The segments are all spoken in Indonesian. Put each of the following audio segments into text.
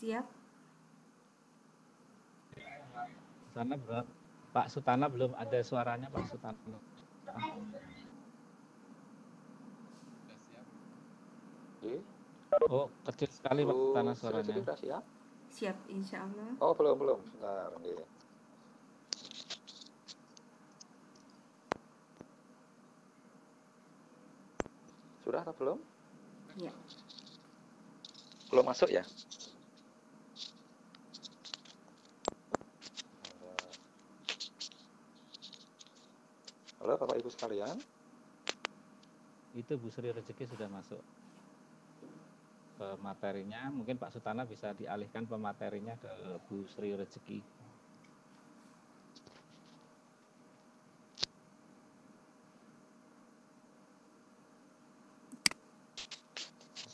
Siap. Sana belum, Pak Sutana belum ada suaranya Pak Sutana. Oh, kecil sekali Pak Sutana Bu Sri suaranya. Rezeki sudah siap? Siap, insya Allah. Oh, belum. Sebentar. Nggih. Sudah atau belum? Ya. Belum masuk ya? Halo Bapak Ibu sekalian. Itu Bu Sri Rezeki sudah masuk ke materinya. Mungkin Pak Sutana bisa dialihkan pematerinya ke Bu Sri Rezeki.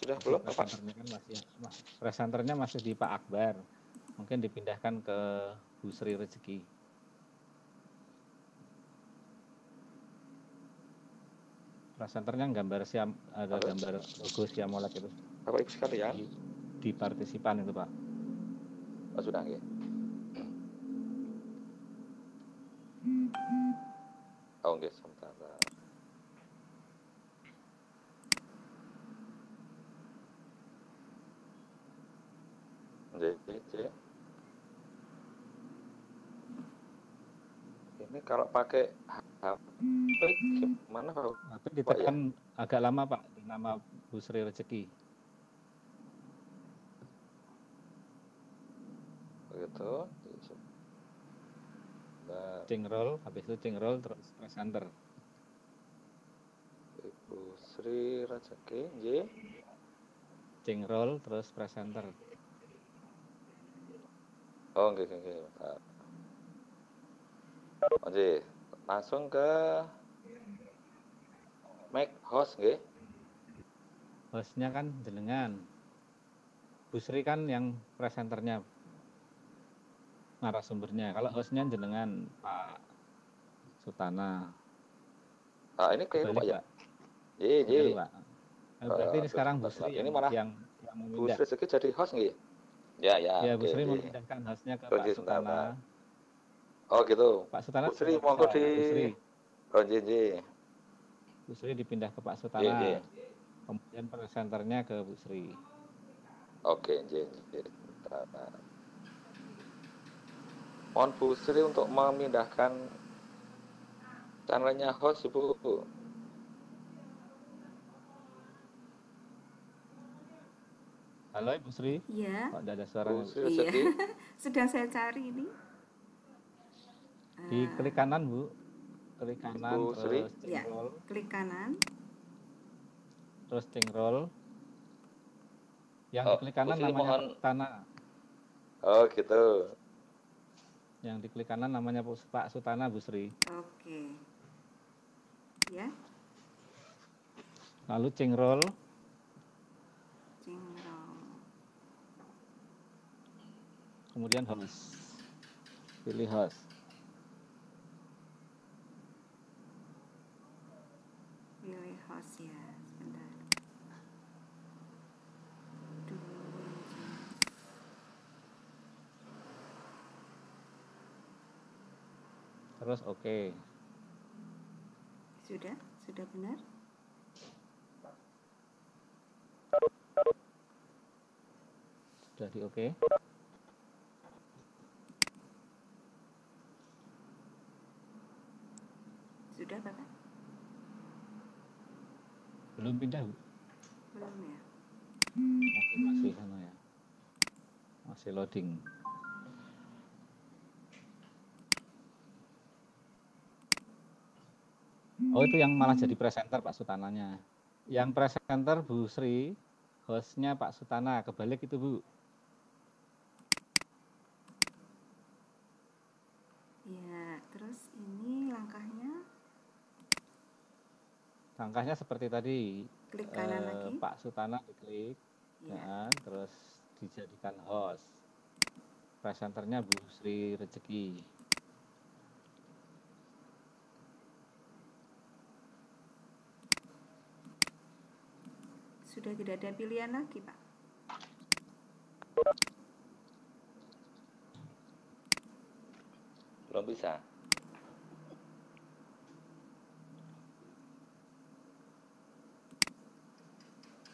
Sudah Jadi belum Bapak? presenternya kan presenternya masih di Pak Akbar. Mungkin dipindahkan ke Bu Sri Rezeki. Presenternya gambar ada Halo? gambar logo Siamolek itu Bapak Ibu sekalian. di partisipan itu Pak. Oh, sudah nggih. Oh, nggih, sebentar. Nggih. Ini kalau pakai HP gimana Pak? Tapi ditekan agak lama Pak di nama Bu Sri Rezeki. Begitu. Cingrol, habis itu cingrol terus presenter. Ibu Sri Rezeki, nggih. Cingrol terus presenter. Oh, nggih. Bentar. Oh, nggih. Langsung ke make host nggih. Hostnya kan jenengan. Bu Sri kan yang presenternya, narasumbernya. Kalau hostnya jenengan Pak Sutana. Ini keliru Pak ya? Pak. Nggih. Pak. Berarti ini sekarang Bu Sri ini malah yang Bu memindah. Sri Rezeki jadi host nggih. Ya. Ya, Bu Sri memindahkan hostnya ke Pak Sutana. Oh, gitu. Pak Sutana Bu Sri monggo di Bu Sri. Oh, nggih. Bu Sri dipindah ke Pak Sutana. Nggih. Kemudian presenternya ke Bu Sri. Oke, nggih. Mohon Bu Sri untuk memindahkan channelnya host Ibu. Halo Ibu Sri. Iya. Kok tidak ada suara? Bu Sri Rezeki. Iya. Sedang saya cari ini. Di klik kanan Bu. Klik kanan Bu Sri. terus cingrol. Ya, klik kanan. Terus cingrol. Yang diklik kanan Sri, namanya Pak Sutana. Oh, gitu. Yang diklik kanan namanya Pak Sutana Bu Sri. Oke. Ya. Lalu cingrol. Kemudian host. Pilih host. Pilih host ya, sebentar. Terus oke. Sudah benar? Sudah di oke. Sudah Bapak? Belum pindah Bu? Belum ya? Masih sana ya. Masih loading. Oh, itu yang malah jadi presenter Pak Sutananya. Yang presenter Bu Sri, hostnya Pak Sutana. Kebalik itu Bu. Ya, terus ini langkahnya? Langkahnya seperti tadi. Klik kanan lagi. Pak Sutana diklik. Ya. Terus dijadikan host. Presenternya Bu Sri Rezeki. Sudah tidak ada pilihan lagi Pak? belum bisa.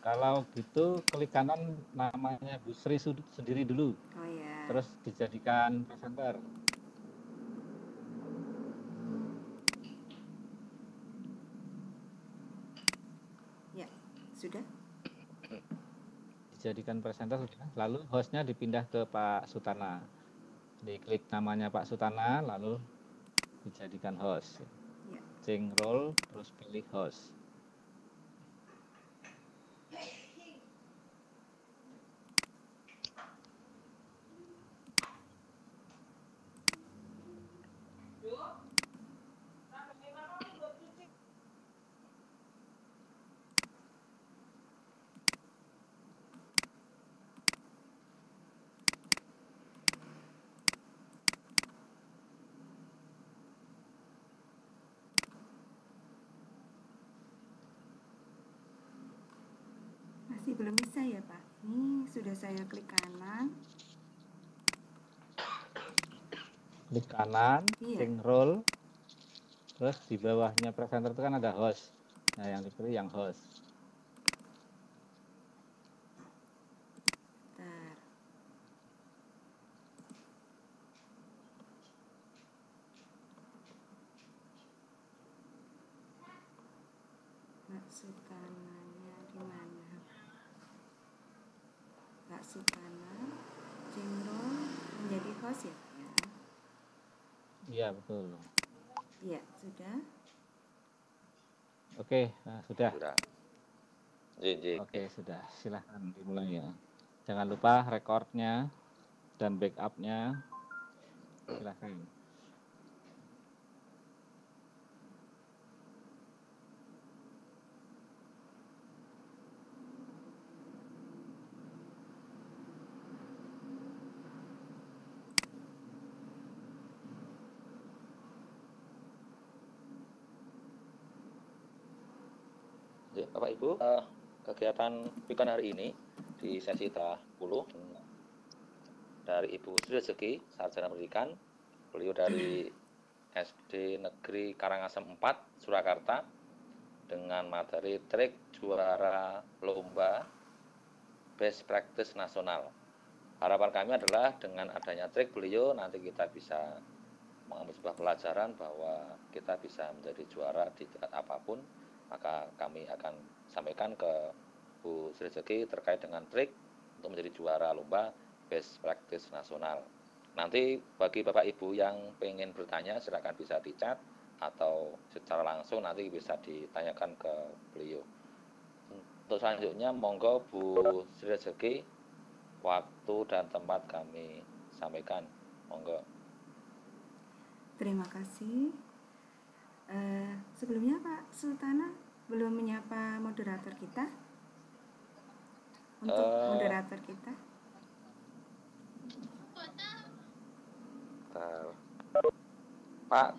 Kalau gitu klik kanan namanya Bu Sri sendiri dulu, Oh ya. terus dijadikan presenter. Ya, sudah. Dijadikan presenter sudah. Lalu hostnya dipindah ke Pak Sutana. Diklik namanya Pak Sutana, lalu dijadikan host. Ya. Change role, terus pilih host. Masih belum bisa ya Pak. Ini sudah saya klik kanan. Klik kanan, Iya. change role, terus di bawahnya presenter itu kan ada host. Nah, yang dipilih yang host. Bentar. Pak Sutananya di mana? Pak Sutana, Jenderal menjadi host ya? Ya. Iya, betul. Iya, sudah. Oke, nah, sudah. Sudah. J. Oke, sudah. Silahkan dimulai ya. Jangan lupa recordnya dan backupnya. Silahkan. Bapak Ibu, kegiatan weekend hari ini di sesi 10 dari Ibu Sri Rezeki, Sarjana Pendidikan, beliau dari SD Negeri Karangasem 4, Surakarta, dengan materi trik juara lomba Best Practice Nasional. Harapan kami adalah dengan adanya trik beliau nanti kita bisa mengambil sebuah pelajaran bahwa kita bisa menjadi juara di tingkat apapun. Maka kami akan sampaikan ke Bu Sri Rezeki terkait dengan trik untuk menjadi juara lomba Best Practice Nasional. Nanti bagi Bapak Ibu yang pengen bertanya silakan bisa di chat atau secara langsung nanti bisa ditanyakan ke beliau. Untuk selanjutnya monggo Bu Sri Rezeki, waktu dan tempat kami sampaikan. Monggo. Terima kasih. Sebelumnya Pak Sultana belum menyapa moderator kita. Untuk moderator kita. Pak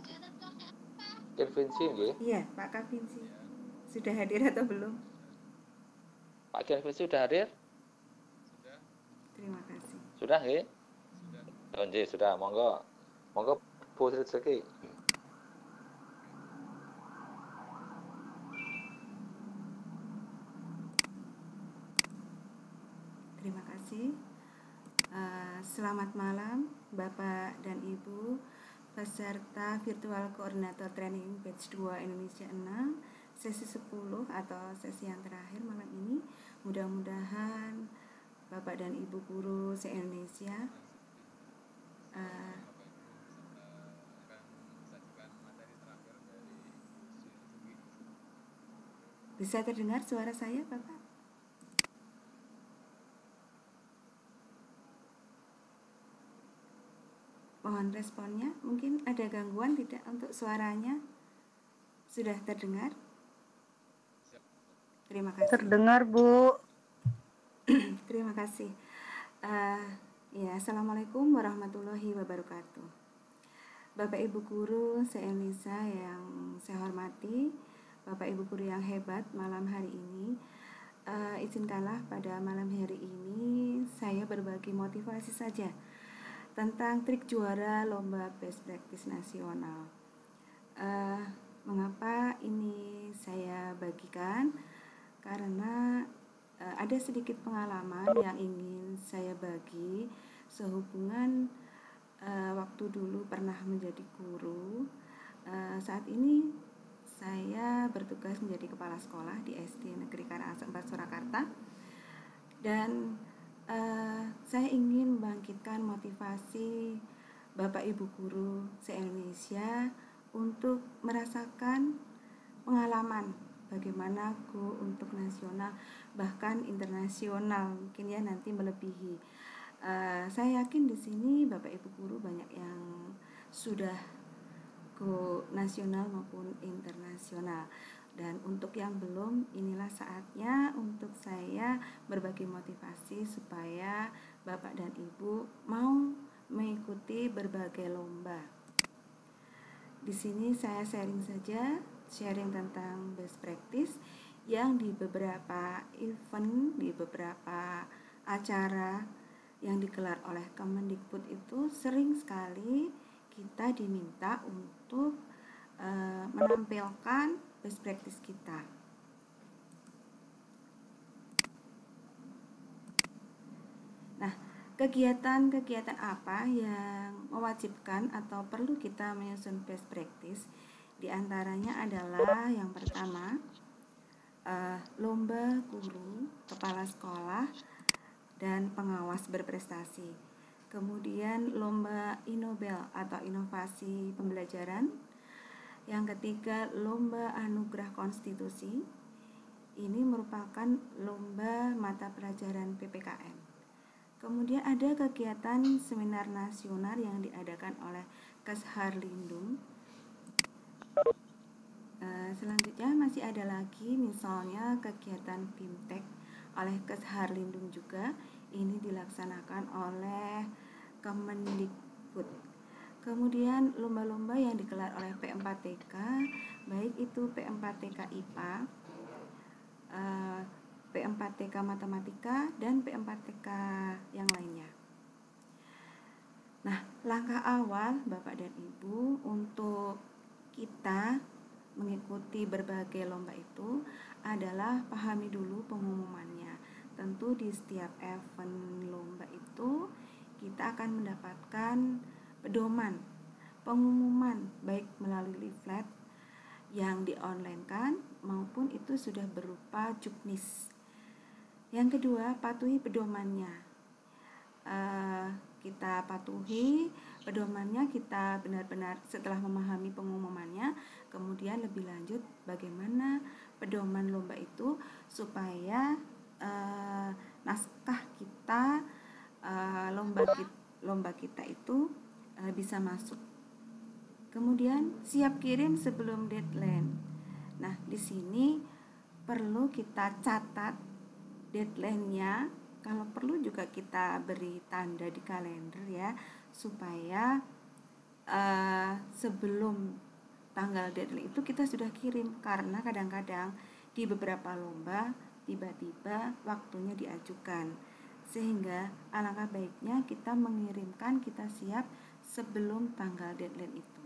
Kelvinci nggih. Iya, Pak Kavinci. Sudah hadir atau belum? Pak Kelvinci sudah hadir? Terima kasih. Sudah nggih? Sudah. Sudah, monggo. Monggo Bu Sri Rezeki. Terima kasih. Selamat malam Bapak dan Ibu peserta virtual koordinator training batch 2 Indonesia 6 sesi 10 atau sesi yang terakhir malam ini. Mudah-mudahan Bapak dan Ibu guru se-Indonesia bisa terdengar suara saya Bapak? Mohon responnya, mungkin ada gangguan tidak untuk suaranya? Sudah terdengar? Terima kasih. Terdengar, Bu. Terima kasih. Ya, Assalamualaikum warahmatullahi wabarakatuh. Bapak Ibu guru se-Indonesia yang saya hormati, Bapak Ibu guru yang hebat malam hari ini, izinkanlah pada malam hari ini saya berbagi motivasi saja tentang trik juara lomba best practice nasional. Mengapa ini saya bagikan? Karena ada sedikit pengalaman yang ingin saya bagi sehubungan waktu dulu pernah menjadi guru. Saat ini saya bertugas menjadi kepala sekolah di SD Negeri Karangasem 4 Surakarta, dan saya ingin membangkitkan motivasi Bapak Ibu guru se-Indonesia untuk merasakan pengalaman bagaimana go untuk nasional bahkan internasional, mungkin ya nanti melebihi. Saya yakin di sini Bapak Ibu guru banyak yang sudah go nasional maupun internasional, dan untuk yang belum, inilah saatnya untuk saya berbagi motivasi supaya Bapak dan Ibu mau mengikuti berbagai lomba. Di sini saya sharing tentang best practice yang di beberapa event, di beberapa acara yang digelar oleh Kemendikbud itu sering sekali kita diminta untuk menampilkan best practice kita. Nah, kegiatan-kegiatan apa yang mewajibkan atau perlu kita menyusun best practice? Di antaranya adalah yang pertama, lomba guru, kepala sekolah, dan pengawas berprestasi. Kemudian lomba Inobel atau inovasi pembelajaran. Yang ketiga, lomba anugerah konstitusi. Ini merupakan lomba mata pelajaran PPKN. Kemudian ada kegiatan seminar nasional yang diadakan oleh Kesharlindung. Selanjutnya masih ada lagi misalnya kegiatan BIMTEK oleh Kesharlindung juga. Ini dilaksanakan oleh Kemendikbud. Kemudian lomba-lomba yang digelar oleh P4TK, baik itu P4TK IPA, P4TK Matematika, dan P4TK yang lainnya. Nah, langkah awal Bapak dan Ibu untuk kita mengikuti berbagai lomba itu adalah pahami dulu pengumumannya. Tentu di setiap event lomba itu kita akan mendapatkan pedoman, pengumuman baik melalui leaflet yang di-online-kan maupun itu sudah berupa juknis. Yang kedua, patuhi pedomannya. Kita patuhi pedomannya, kita benar-benar setelah memahami pengumumannya, kemudian lebih lanjut bagaimana pedoman lomba itu supaya naskah kita, lomba kita itu bisa masuk. Kemudian siap kirim sebelum deadline. Nah, di sini perlu kita catat deadline-nya. Kalau perlu juga kita beri tanda di kalender ya, supaya sebelum tanggal deadline itu kita sudah kirim, karena kadang-kadang di beberapa lomba tiba-tiba waktunya diajukan, sehingga alangkah baiknya kita mengirimkan, kita siap sebelum tanggal deadline itu.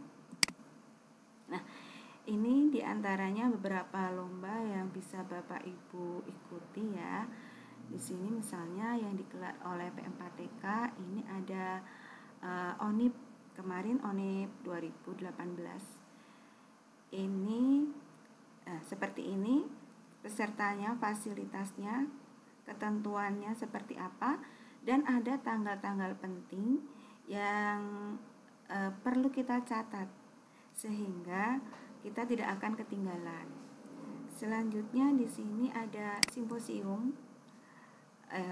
Nah, ini diantaranya beberapa lomba yang bisa Bapak Ibu ikuti ya. Di sini misalnya yang digelar oleh P4TK, ini ada ONIP kemarin, ONIP 2018. Ini seperti ini pesertanya, fasilitasnya, ketentuannya seperti apa, dan ada tanggal-tanggal penting yang perlu kita catat sehingga kita tidak akan ketinggalan. Selanjutnya di sini ada simposium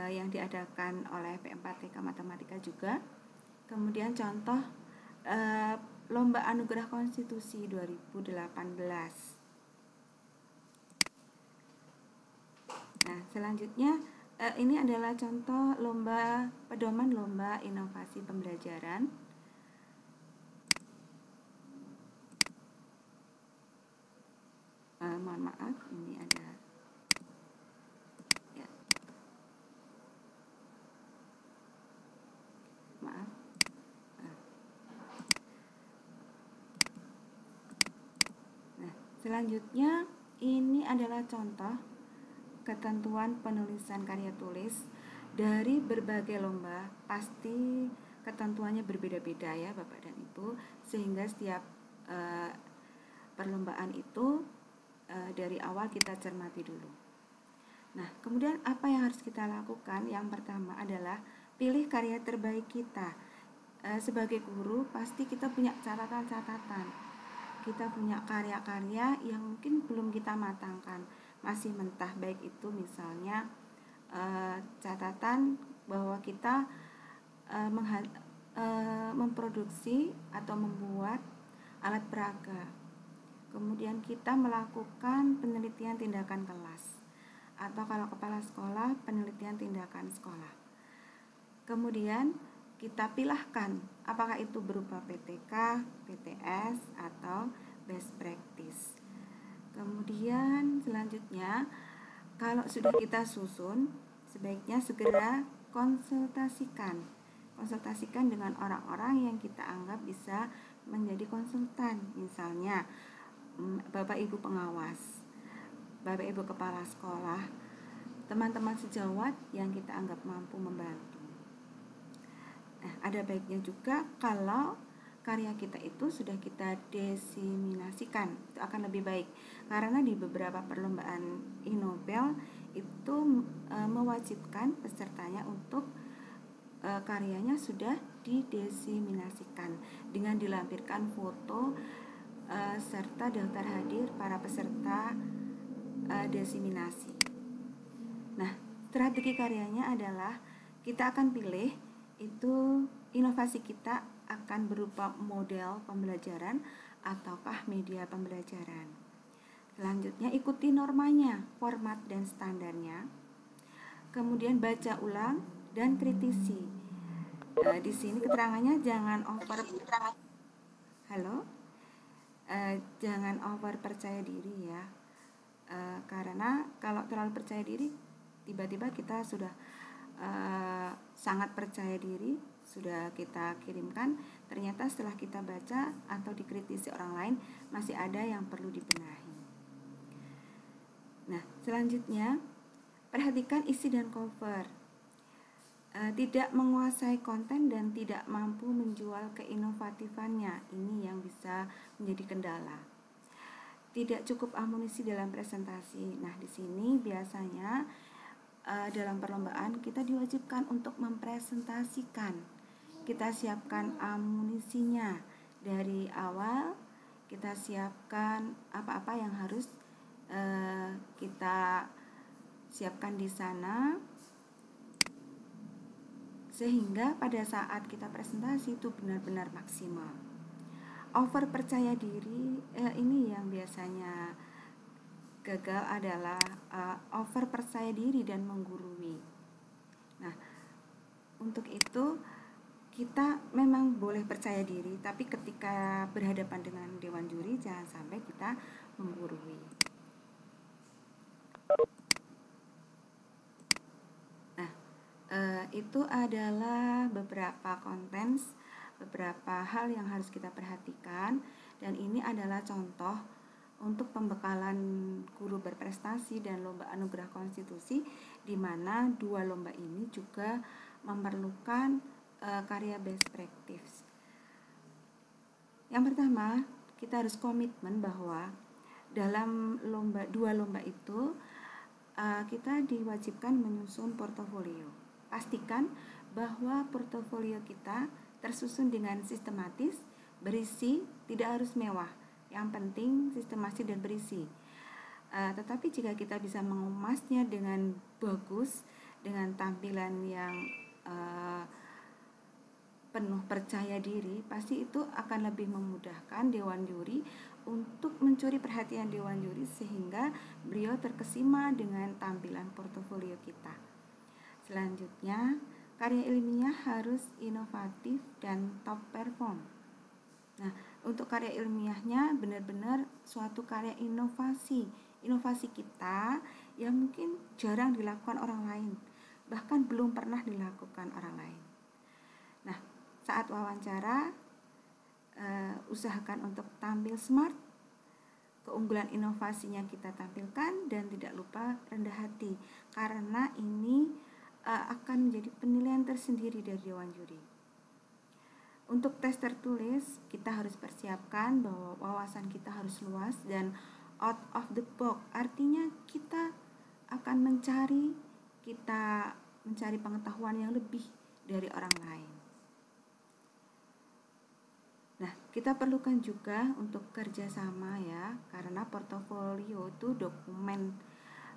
yang diadakan oleh P4TK Matematika juga. Kemudian contoh lomba anugerah konstitusi 2018. Nah, selanjutnya ini adalah contoh lomba pedoman lomba inovasi pembelajaran. Mohon maaf, ini ada ya. Maaf. Selanjutnya, ini adalah contoh ketentuan penulisan karya tulis dari berbagai lomba. Pasti ketentuannya berbeda-beda ya Bapak dan Ibu, sehingga setiap perlombaan itu dari awal kita cermati dulu. Nah, kemudian apa yang harus kita lakukan? Yang pertama adalah pilih karya terbaik kita. Sebagai guru pasti kita punya catatan-catatan. Kita punya karya-karya yang mungkin belum kita matangkan, masih mentah, baik itu misalnya catatan bahwa kita memproduksi atau membuat alat peraga. Kemudian kita melakukan penelitian tindakan kelas, atau kalau kepala sekolah, penelitian tindakan sekolah. Kemudian kita pilahkan apakah itu berupa PTK, PTS, atau best practice. Kemudian selanjutnya, kalau sudah kita susun, sebaiknya segera konsultasikan dengan orang-orang yang kita anggap bisa menjadi konsultan. Misalnya Bapak Ibu pengawas, Bapak Ibu kepala sekolah, teman-teman sejawat yang kita anggap mampu membantu. Nah, ada baiknya juga kalau karya kita itu sudah kita diseminasikan, itu akan lebih baik. Karena di beberapa perlombaan Innobel itu mewajibkan pesertanya untuk karyanya sudah didiseminasikan dengan dilampirkan foto serta daftar hadir para peserta diseminasi. Nah, strategi karyanya adalah kita akan pilih itu inovasi kita akan berupa model pembelajaran ataukah media pembelajaran. Selanjutnya ikuti normanya, format dan standarnya. Kemudian baca ulang dan kritisi. Di sini keterangannya jangan jangan over percaya diri ya. Karena kalau terlalu percaya diri, tiba-tiba kita sudah sangat percaya diri, sudah kita kirimkan, ternyata setelah kita baca atau dikritisi orang lain masih ada yang perlu dibenahi. Nah, selanjutnya perhatikan isi dan cover. Tidak menguasai konten dan tidak mampu menjual keinovatifannya, ini yang bisa menjadi kendala. Tidak cukup amunisi dalam presentasi. Nah, di sini biasanya dalam perlombaan kita diwajibkan untuk mempresentasikan. Kita siapkan amunisinya dari awal, kita siapkan apa-apa yang harus kita siapkan di sana, sehingga pada saat kita presentasi itu benar-benar maksimal. Over percaya diri ini yang biasanya gagal adalah over percaya diri dan menggurui. Nah, untuk itu kita memang boleh percaya diri, tapi ketika berhadapan dengan dewan juri jangan sampai kita menggurui. Nah, itu adalah beberapa kontens, beberapa hal yang harus kita perhatikan, dan ini adalah contoh untuk pembekalan guru berprestasi dan lomba anugerah konstitusi, di mana dua lomba ini juga memerlukan karya best practice. Yang pertama, kita harus komitmen bahwa dalam dua lomba itu kita diwajibkan menyusun portofolio. Pastikan bahwa portofolio kita tersusun dengan sistematis, berisi, tidak harus mewah. Yang penting sistematis dan berisi. Tetapi jika kita bisa mengemasnya dengan bagus, dengan tampilan yang penuh percaya diri, pasti itu akan lebih memudahkan dewan juri untuk mencuri perhatian dewan juri, sehingga beliau terkesima dengan tampilan portofolio kita. Selanjutnya, karya ilmiah harus inovatif dan top perform. Nah, untuk karya ilmiahnya benar-benar suatu karya inovasi kita yang mungkin jarang dilakukan orang lain, bahkan belum pernah dilakukan orang lain. Nah, saat wawancara usahakan untuk tampil smart, keunggulan inovasinya kita tampilkan, dan tidak lupa rendah hati, karena ini akan menjadi penilaian tersendiri dari Dewan Juri. Untuk tes tertulis, kita harus persiapkan bahwa wawasan kita harus luas dan out of the box, artinya kita akan mencari pengetahuan yang lebih dari orang lain. Nah, kita perlukan juga untuk kerjasama ya, karena portofolio itu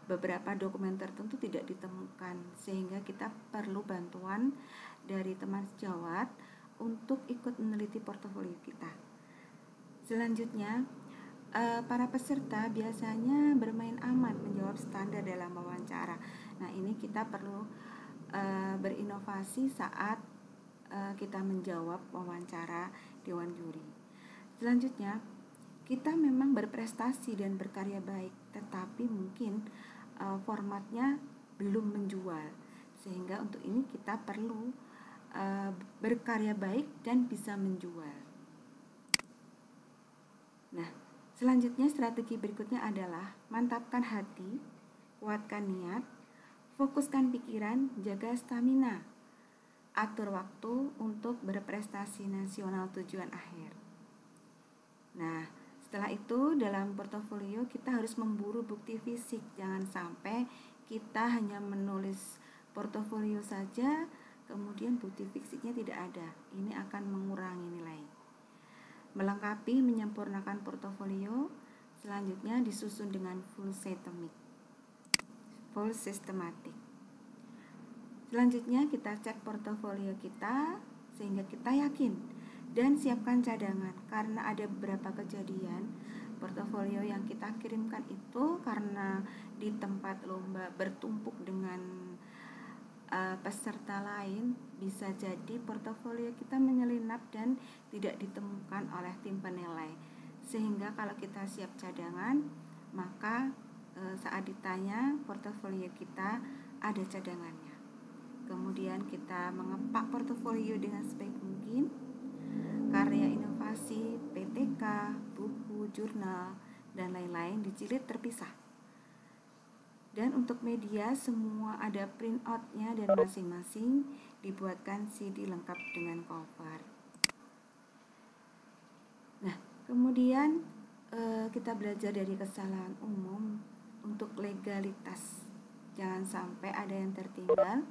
beberapa dokumen tertentu tidak ditemukan, sehingga kita perlu bantuan dari teman sejawat untuk ikut meneliti portofolio kita. Selanjutnya, para peserta biasanya bermain aman menjawab standar dalam wawancara. Nah, ini kita perlu berinovasi saat kita menjawab wawancara Dewan Juri. Selanjutnya, kita memang berprestasi dan berkarya baik, tetapi mungkin formatnya belum menjual, sehingga untuk ini kita perlu berkarya baik dan bisa menjual. Nah, selanjutnya strategi berikutnya adalah mantapkan hati, kuatkan niat, fokuskan pikiran, jaga stamina, atur waktu untuk berprestasi nasional tujuan akhir. Nah, setelah itu dalam portofolio kita harus memburu bukti fisik. Jangan sampai kita hanya menulis portofolio saja, kemudian bukti fisiknya tidak ada. Ini akan mengurangi nilai. Melengkapi, menyempurnakan portofolio, selanjutnya disusun dengan full systematic. Selanjutnya kita cek portofolio kita sehingga kita yakin, dan siapkan cadangan, karena ada beberapa kejadian portofolio yang kita kirimkan itu karena di tempat lomba bertumpuk dengan peserta lain, bisa jadi portofolio kita menyelinap dan tidak ditemukan oleh tim penilai. Sehingga kalau kita siap cadangan, maka saat ditanya portofolio kita ada cadangannya. Kemudian kita mengepak portofolio dengan sebaik mungkin. Karya inovasi, PTK, buku, jurnal, dan lain-lain dijilid terpisah. Dan untuk media semua ada print out-nya dan masing-masing dibuatkan CD lengkap dengan cover. Nah, kemudian kita belajar dari kesalahan umum untuk legalitas. Jangan sampai ada yang tertinggal.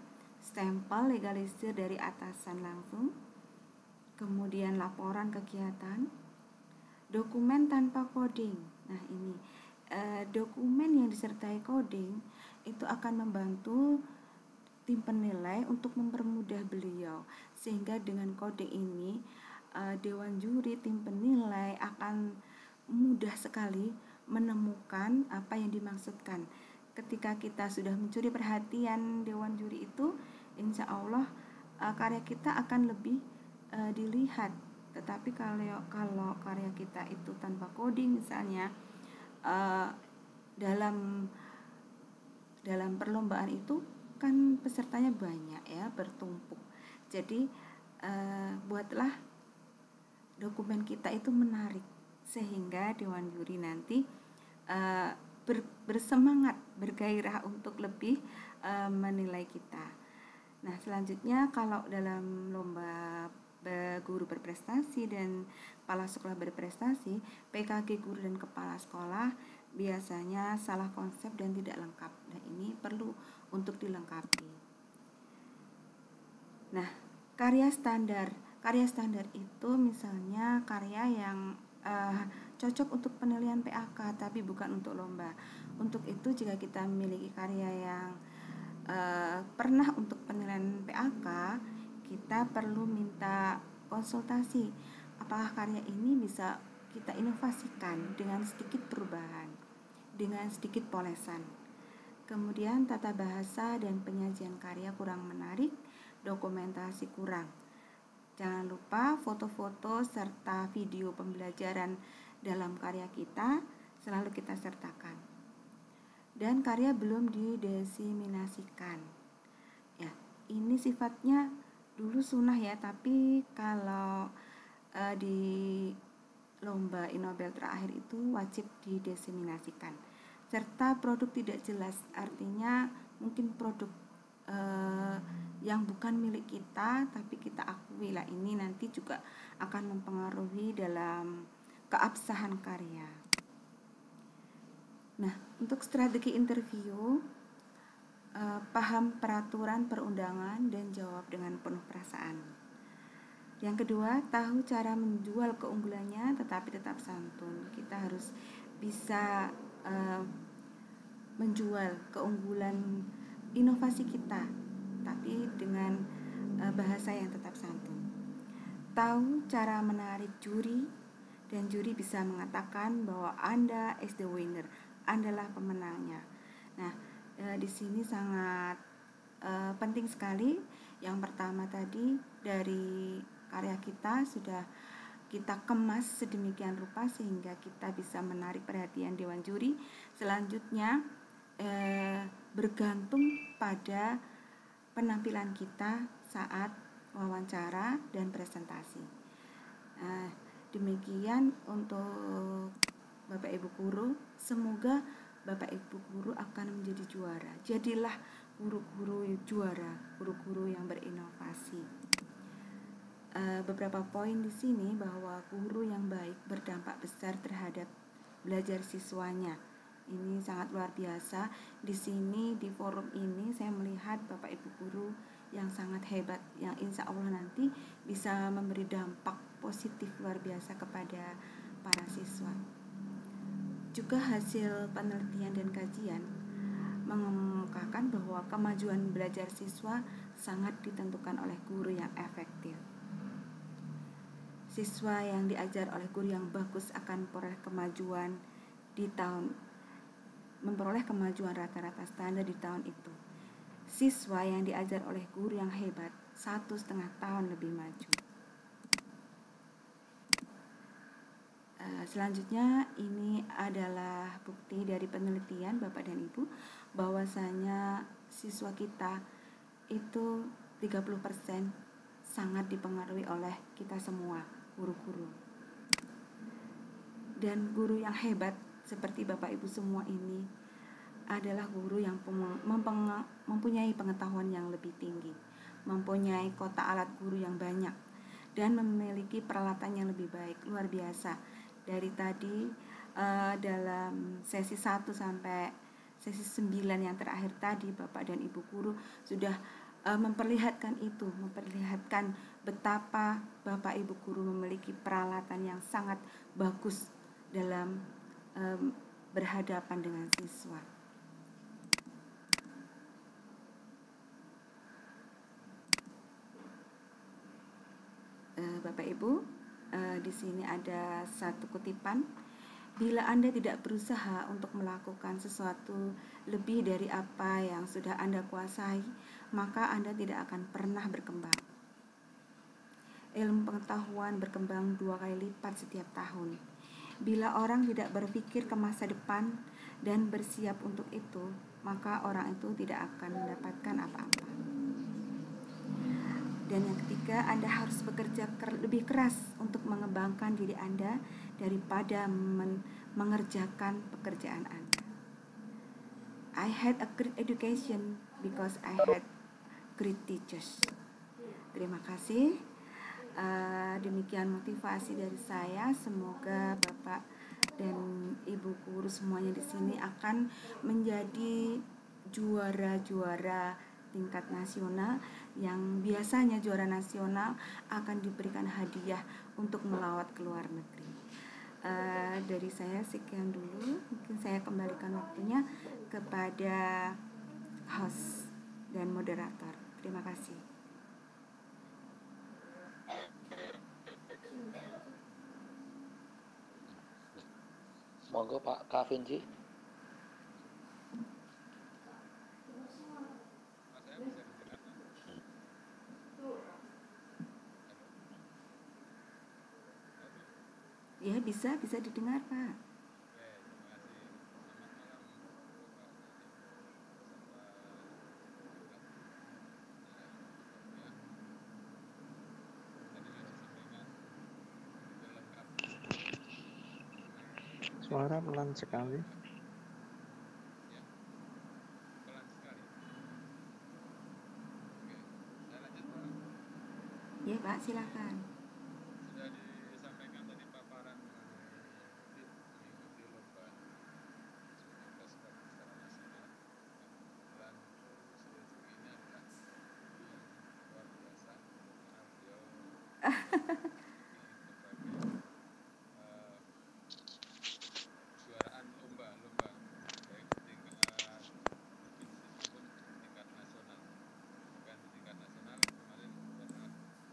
Stempel legalisir dari atasan langsung, kemudian laporan kegiatan, dokumen tanpa coding. Nah, ini dokumen yang disertai coding itu akan membantu tim penilai untuk mempermudah beliau, sehingga dengan coding ini Dewan Juri, tim penilai akan mudah sekali menemukan apa yang dimaksudkan. Ketika kita sudah mencuri perhatian Dewan Juri itu, insya Allah karya kita akan lebih dilihat. Tetapi kalau karya kita itu tanpa coding misalnya, dalam perlombaan itu kan pesertanya banyak ya, bertumpuk. Jadi buatlah dokumen kita itu menarik, sehingga Dewan Juri nanti bersemangat, bergairah untuk lebih menilai kita. Nah, selanjutnya kalau dalam lomba guru berprestasi dan kepala sekolah berprestasi, PKG guru dan kepala sekolah biasanya salah konsep dan tidak lengkap. Nah, ini perlu untuk dilengkapi. Nah, karya standar itu misalnya karya yang cocok untuk penilaian PAK tapi bukan untuk lomba. Untuk itu jika kita memiliki karya yang pernah untuk penilaian PAK, kita perlu minta konsultasi apakah karya ini bisa kita inovasikan dengan sedikit perubahan, dengan sedikit polesan. Kemudian tata bahasa dan penyajian karya kurang menarik, dokumentasi kurang. Jangan lupa foto-foto serta video pembelajaran dalam karya kita selalu kita sertakan. Dan karya belum didesiminasikan. Ya, ini sifatnya dulu sunnah ya, tapi kalau di lomba Inobel terakhir itu wajib didiseminasikan. Serta produk tidak jelas, artinya mungkin produk yang bukan milik kita tapi kita akui lah, ini nanti juga akan mempengaruhi dalam keabsahan karya. Nah, untuk strategi interview, paham peraturan perundangan dan jawab dengan penuh perasaan. Yang kedua, tahu cara menjual keunggulannya tetapi tetap santun. Kita harus bisa menjual keunggulan inovasi kita tapi dengan bahasa yang tetap santun. Tahu cara menarik juri dan juri bisa mengatakan bahwa Anda is the winner, Andalah pemenangnya. Nah, di sini sangat penting sekali. Yang pertama tadi, dari karya kita sudah kita kemas sedemikian rupa sehingga kita bisa menarik perhatian dewan juri. Selanjutnya bergantung pada penampilan kita saat wawancara dan presentasi. Demikian untuk Bapak Ibu guru. Semoga Bapak Ibu guru akan menjadi juara. Jadilah guru-guru juara, guru-guru yang berinovasi. Beberapa poin di sini bahwa guru yang baik berdampak besar terhadap belajar siswanya. Ini sangat luar biasa. Di sini di forum ini saya melihat Bapak Ibu guru yang sangat hebat, yang insya Allah nanti bisa memberi dampak positif luar biasa kepada para siswa. Juga hasil penelitian dan kajian mengemukakan bahwa kemajuan belajar siswa sangat ditentukan oleh guru yang efektif. Siswa yang diajar oleh guru yang bagus akan memperoleh kemajuan rata-rata standar di tahun itu. Siswa yang diajar oleh guru yang hebat 1,5 tahun lebih maju. Selanjutnya ini adalah bukti dari penelitian Bapak dan Ibu bahwasanya siswa kita itu 30% sangat dipengaruhi oleh kita semua, guru-guru. Dan guru yang hebat seperti Bapak Ibu semua ini adalah guru yang mempunyai pengetahuan yang lebih tinggi, mempunyai kotak alat guru yang banyak, dan memiliki peralatan yang lebih baik. Luar biasa. Dari tadi dalam sesi 1 sampai sesi 9 yang terakhir tadi, Bapak dan Ibu guru sudah memperlihatkan betapa Bapak Ibu guru memiliki peralatan yang sangat bagus dalam berhadapan dengan siswa. Bapak Ibu, di sini ada satu kutipan. Bila Anda tidak berusaha untuk melakukan sesuatu lebih dari apa yang sudah Anda kuasai, maka Anda tidak akan pernah berkembang. Ilmu pengetahuan berkembang 2 kali lipat setiap tahun. Bila orang tidak berpikir ke masa depan dan bersiap untuk itu, maka orang itu tidak akan mendapatkan apa-apa. Dan yang ketiga, Anda harus bekerja lebih keras untuk mengembangkan diri Anda daripada mengerjakan pekerjaan Anda. I had a great education because I had great teachers. Terima kasih. Demikian motivasi dari saya. Semoga Bapak dan Ibu guru semuanya di sini akan menjadi juara-juara tingkat nasional, yang biasanya juara nasional akan diberikan hadiah untuk melawat ke luar negeri. Dari saya sekian dulu. Mungkin saya kembalikan waktunya kepada host dan moderator. Terima kasih. Monggo Pak Kavinci. Ya, bisa didengar, Pak. Suara pelan sekali. Ya Pak, silakan. Sudah disampaikan tadi paparan mengenai mengikuti lomba sebagai secara nasional. Kebetulan Sri Rezeki ini adalah yang luar biasa karena beliau berbagai kejuaraan lomba baik di tingkat provinsi maupun di tingkat nasional. Bahkan di tingkat nasional kemarin pernah berprestasi juga dalam lomba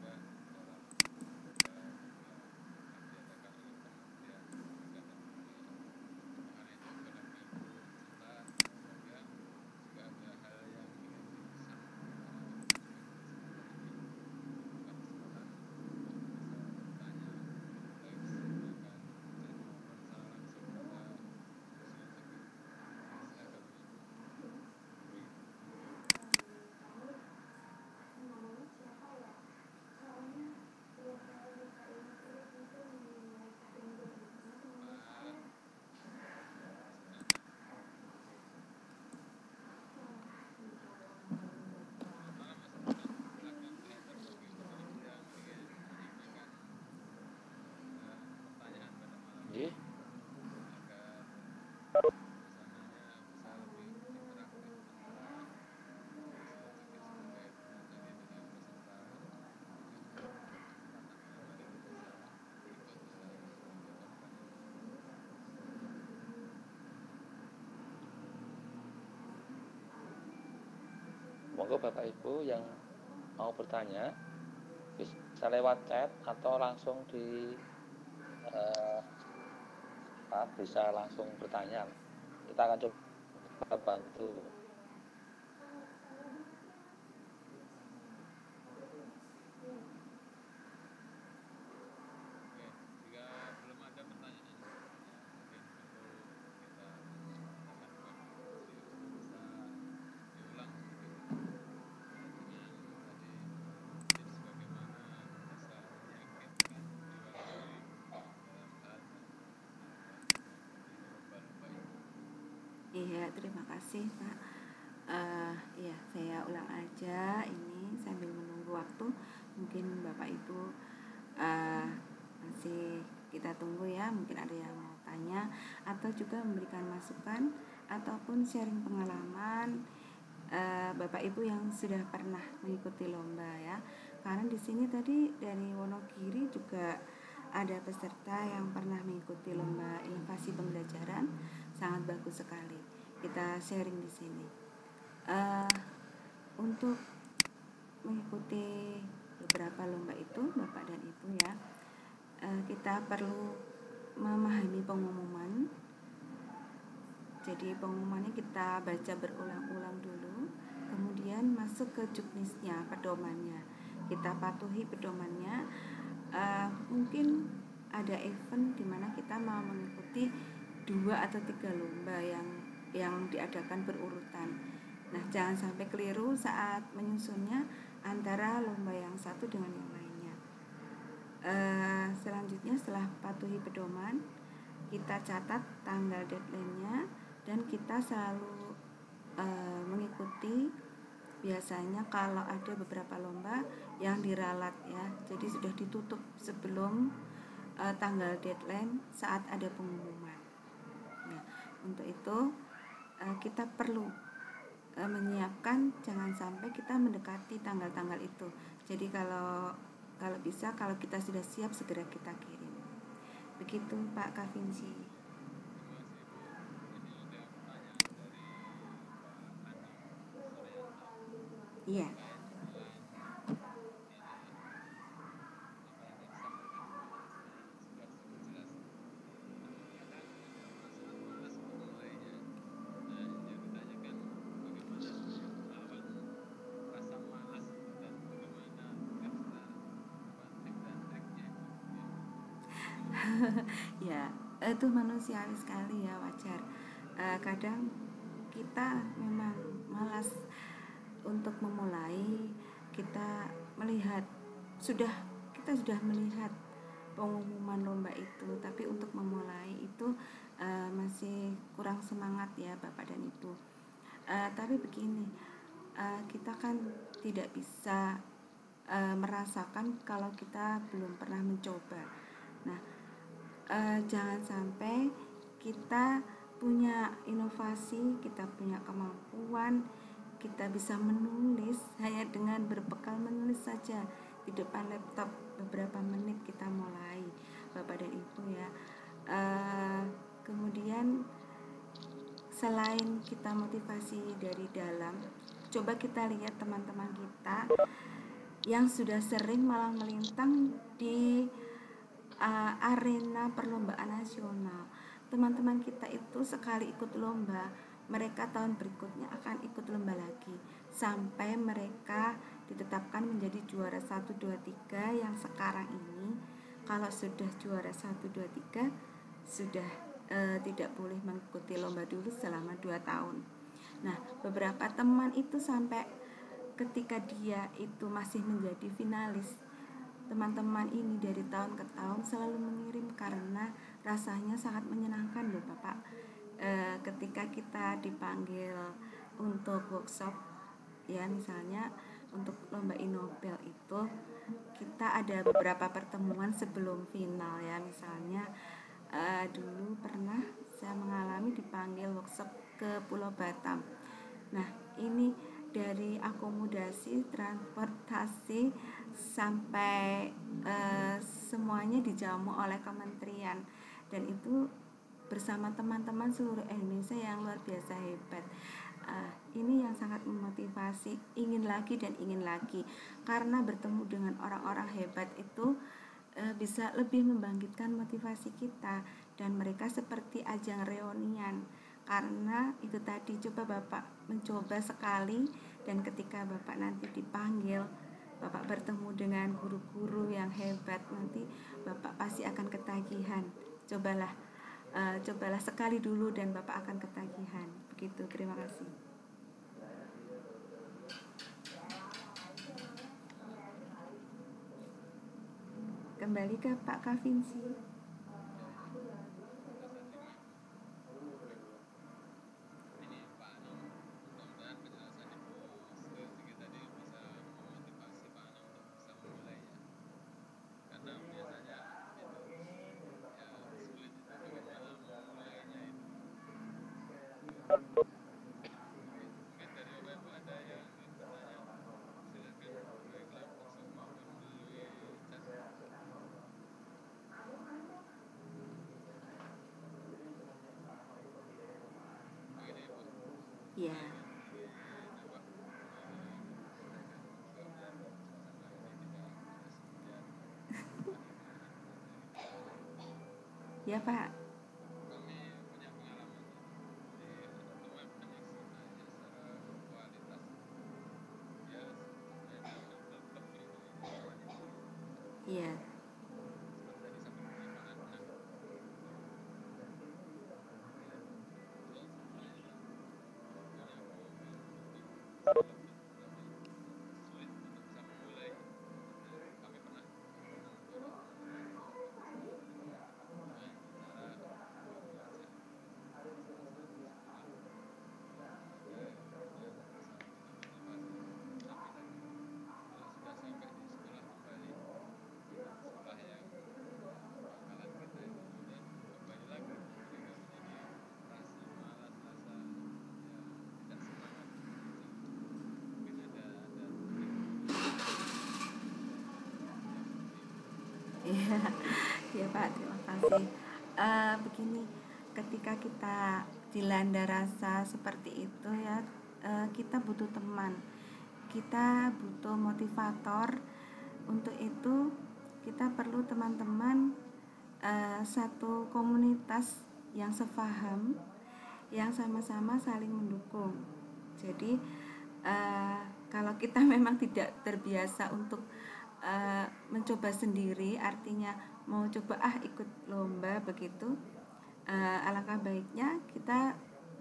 yang diadakan oleh Kementerian Pendidikan dan Kebudayaan. Mengenai itu barangkali Bu Sinta juga ada hal yang ingin disampaikan bukan kesempatan bisa bertanya baik silakan chat maupun secara langsung kepada Bu Sri Rezeki. Silakan pertanyaan pada malam ini Nggih. agar suasananya bisa lebih interaktif antara Sri Rezeki sebagai pemateri dengan peserta yang pada malam hari ini bisa ikut berkomunikasi. Monggo Bapak Ibu yang mau bertanya bisa lewat chat atau langsung di bisa langsung bertanya. Kita akan coba bantu. Oke, jika belum ada pertanyaan, ya mungkin perlu kita katakan Pak Sri untuk bisa diulang sedikit dengan tadi tips bagaimana bisa meyakinkan jiwa sendiri dalam hal mengikuti lomba-lomba ini. Iya, terima kasih Pak. Iya, saya ulang aja ini sambil menunggu waktu. Mungkin Bapak Ibu masih kita tunggu ya. Mungkin ada yang mau tanya atau juga memberikan masukan ataupun sharing pengalaman Bapak Ibu yang sudah pernah mengikuti lomba ya. Karena di sini tadi dari Wonogiri juga ada peserta yang pernah mengikuti lomba inovasi pembelajaran, sangat bagus sekali. Kita sharing di sini. Untuk mengikuti beberapa lomba itu, Bapak dan Ibu ya, kita perlu memahami pengumuman. Jadi pengumumannya kita baca berulang-ulang dulu, kemudian masuk ke juknisnya, pedomannya. Kita patuhi pedomannya. Mungkin ada event di mana kita mau mengikuti 2 atau 3 lomba yang diadakan berurutan. Nah, jangan sampai keliru saat menyusunnya antara lomba yang satu dengan yang lainnya. Selanjutnya setelah patuhi pedoman, kita catat tanggal deadline-nya dan kita selalu mengikuti. Biasanya kalau ada beberapa lomba yang diralat ya, jadi sudah ditutup sebelum tanggal deadline saat ada pengumuman. Nah, untuk itu kita perlu menyiapkan, jangan sampai kita mendekati tanggal-tanggal itu. Jadi kalau bisa, kalau kita sudah siap segera kita kirim. Begitu Pak Kavinci. Iya. Ya, itu manusiawi sekali ya, wajar. Kadang kita memang malas untuk memulai. Kita sudah melihat pengumuman lomba itu, tapi untuk memulai itu masih kurang semangat ya Bapak dan Ibu. Tapi begini, kita kan tidak bisa merasakan kalau kita belum pernah mencoba. Nah, jangan sampai kita punya inovasi, kita punya kemampuan, kita bisa menulis hanya dengan berbekal menulis saja di depan laptop beberapa menit kita mulai, Bapak dan Ibu ya. Kemudian selain kita motivasi dari dalam, coba kita lihat teman-teman kita yang sudah sering malah melintang di arena perlombaan nasional. Teman-teman kita itu sekali ikut lomba, mereka tahun berikutnya akan ikut lomba lagi sampai mereka ditetapkan menjadi juara 1, 2, 3. Yang sekarang ini kalau sudah juara 1, 2, 3 sudah tidak boleh mengikuti lomba dulu selama 2 tahun. Nah, beberapa teman itu sampai ketika dia itu masih menjadi finalis, teman-teman ini dari tahun ke tahun selalu mengirim karena rasanya sangat menyenangkan loh Bapak. Ketika kita dipanggil untuk workshop ya, misalnya untuk lomba Inobel itu kita ada beberapa pertemuan sebelum final ya. Misalnya dulu pernah saya mengalami dipanggil workshop ke Pulau Batam. Nah, ini dari akomodasi, transportasi sampai semuanya dijamu oleh kementerian, dan itu bersama teman-teman seluruh Indonesia yang luar biasa hebat. Ini yang sangat memotivasi, ingin lagi dan ingin lagi, karena bertemu dengan orang-orang hebat itu bisa lebih membangkitkan motivasi kita, dan mereka seperti ajang reunian. Karena itu tadi, coba Bapak mencoba sekali, dan ketika Bapak nanti dipanggil, Bapak bertemu dengan guru-guru yang hebat, nanti Bapak pasti akan ketagihan. Cobalah sekali dulu dan Bapak akan ketagihan. Begitu, terima kasih. Kembali ke Pak Kavinci. Ya. Ya Pak. Iya. Ya Pak, terima kasih. Begini, ketika kita dilanda rasa seperti itu ya, kita butuh teman, kita butuh motivator. Untuk itu kita perlu teman-teman, satu komunitas yang sepaham, yang sama-sama saling mendukung. Jadi kalau kita memang tidak terbiasa untuk mencoba sendiri, artinya mau coba ikut lomba begitu, alangkah baiknya kita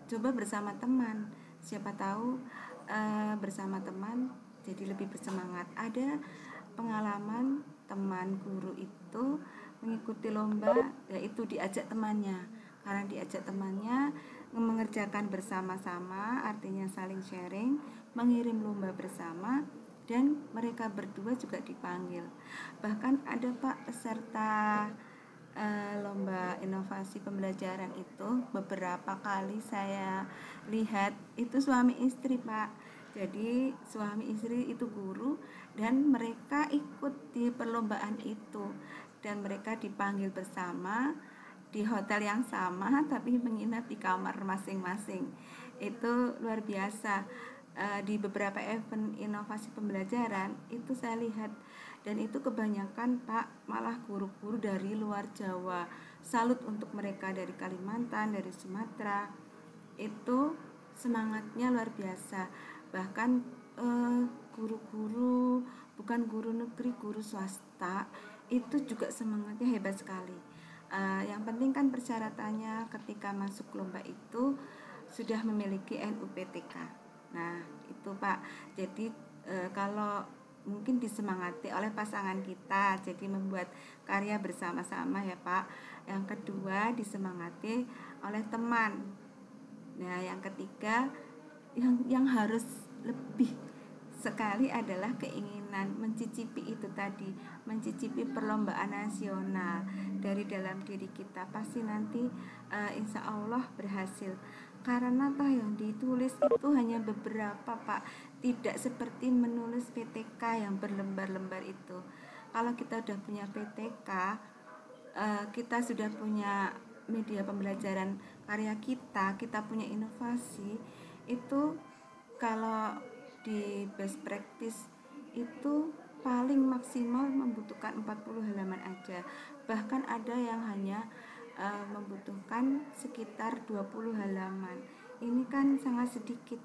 coba bersama teman. Siapa tahu bersama teman jadi lebih bersemangat. Ada pengalaman teman guru itu mengikuti lomba, yaitu diajak temannya. Karena diajak temannya mengerjakan bersama-sama, artinya saling sharing, mengirim lomba bersama, dan mereka berdua juga dipanggil. Bahkan ada Pak peserta lomba inovasi pembelajaran itu beberapa kali saya lihat itu suami istri Pak. Jadi suami istri itu guru dan mereka ikut di perlombaan itu, dan mereka dipanggil bersama di hotel yang sama tapi menginap di kamar masing-masing. Itu luar biasa. Di beberapa event inovasi pembelajaran itu saya lihat, dan itu kebanyakan Pak malah guru-guru dari luar Jawa. Salut untuk mereka, dari Kalimantan, dari Sumatera. Itu semangatnya luar biasa. Bahkan guru-guru bukan guru negeri, guru swasta itu juga semangatnya hebat sekali. Yang penting kan persyaratannya ketika masuk lomba itu sudah memiliki NUPTK. Nah itu Pak, jadi kalau mungkin disemangati oleh pasangan kita, jadi membuat karya bersama-sama ya Pak. Yang kedua disemangati oleh teman. Nah yang ketiga yang harus lebih sekali adalah keinginan mencicipi itu tadi, mencicipi perlombaan nasional dari dalam diri kita. Pasti nanti insya Allah berhasil, karena toh yang ditulis itu hanya beberapa Pak, tidak seperti menulis PTK yang berlembar-lembar itu. Kalau kita udah punya PTK, kita sudah punya media pembelajaran karya kita punya inovasi itu. Kalau di best practice itu paling maksimal membutuhkan 40 halaman aja, bahkan ada yang hanya membutuhkan sekitar 20 halaman. Ini kan sangat sedikit.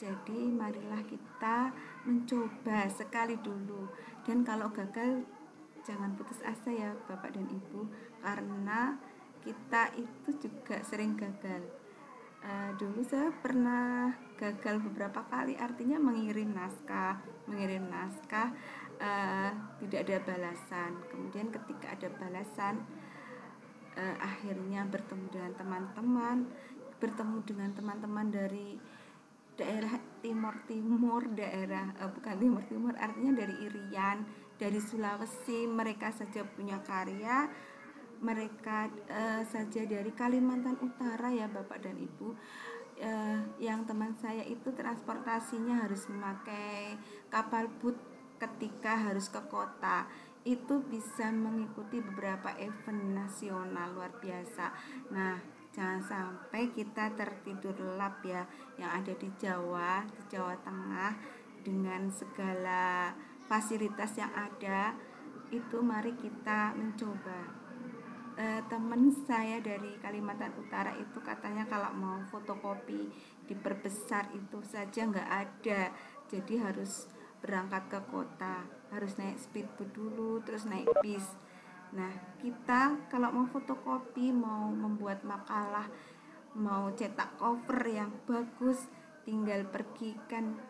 Jadi marilah kita mencoba sekali dulu, dan kalau gagal jangan putus asa ya Bapak dan Ibu, karena kita itu juga sering gagal. Dulu saya pernah gagal beberapa kali, artinya mengirim naskah tidak ada balasan. Kemudian ketika ada balasan, akhirnya bertemu dengan teman-teman dari daerah timur daerah bukan timur artinya dari Irian, dari Sulawesi. Mereka saja punya karya, mereka saja dari Kalimantan Utara ya Bapak dan Ibu. Yang teman saya itu transportasinya harus memakai kapal boat ketika harus ke kota, itu bisa mengikuti beberapa event nasional luar biasa. Nah jangan sampai kita tertidur lelap ya, yang ada di Jawa Tengah dengan segala fasilitas yang ada itu. Mari kita mencoba. Teman saya dari Kalimantan Utara itu katanya kalau mau fotokopi diperbesar itu saja nggak ada, jadi harus berangkat ke kota, harus naik speedboat dulu, terus naik bis. Nah kita kalau mau fotokopi, mau membuat makalah, mau cetak cover yang bagus, tinggal pergi kan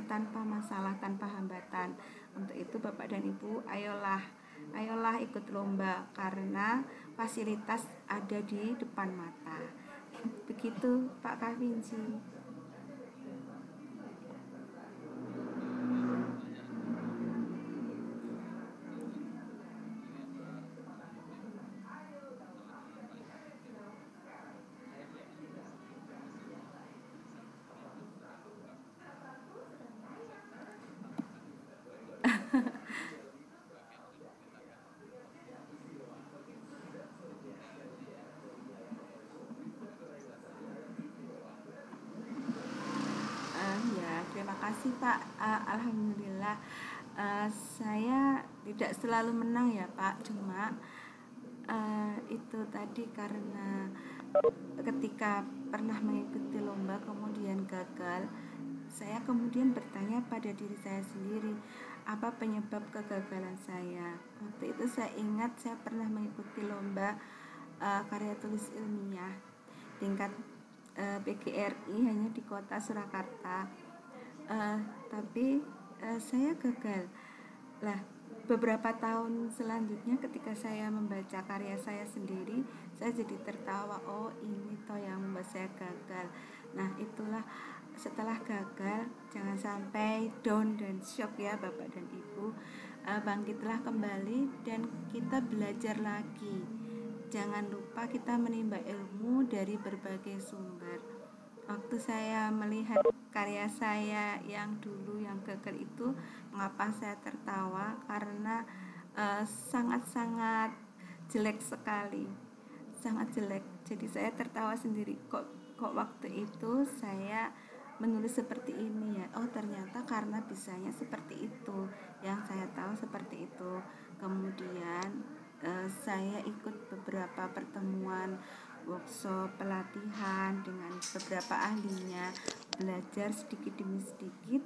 tanpa masalah, tanpa hambatan. Untuk itu Bapak dan Ibu, ayolah ikut lomba, karena fasilitas ada di depan mata. Begitu Pak Kavinci. Ya, terima kasih Pak. Alhamdulillah, saya tidak selalu menang ya Pak, cuma itu tadi karena ketika pernah mengikuti lomba kemudian gagal, saya kemudian bertanya pada diri saya sendiri, apa penyebab kegagalan saya. Waktu itu saya ingat saya pernah mengikuti lomba karya tulis ilmiah tingkat PGRI hanya di kota Surakarta, tapi saya gagal. Lah beberapa tahun selanjutnya ketika saya membaca karya saya sendiri, saya jadi tertawa, oh ini toh yang membuat saya gagal. Nah itulah, setelah gagal jangan sampai down dan shock ya Bapak dan Ibu. Bangkitlah kembali dan kita belajar lagi. Jangan lupa kita menimba ilmu dari berbagai sumber. Waktu saya melihat karya saya yang dulu yang gagal itu, mengapa saya tertawa? Karena sangat-sangat jelek sekali, sangat jelek. Jadi saya tertawa sendiri, kok waktu itu saya menulis seperti ini ya. Oh ternyata karena bisanya seperti itu, yang saya tahu seperti itu. Kemudian saya ikut beberapa pertemuan, workshop, pelatihan dengan beberapa ahlinya, belajar sedikit demi sedikit.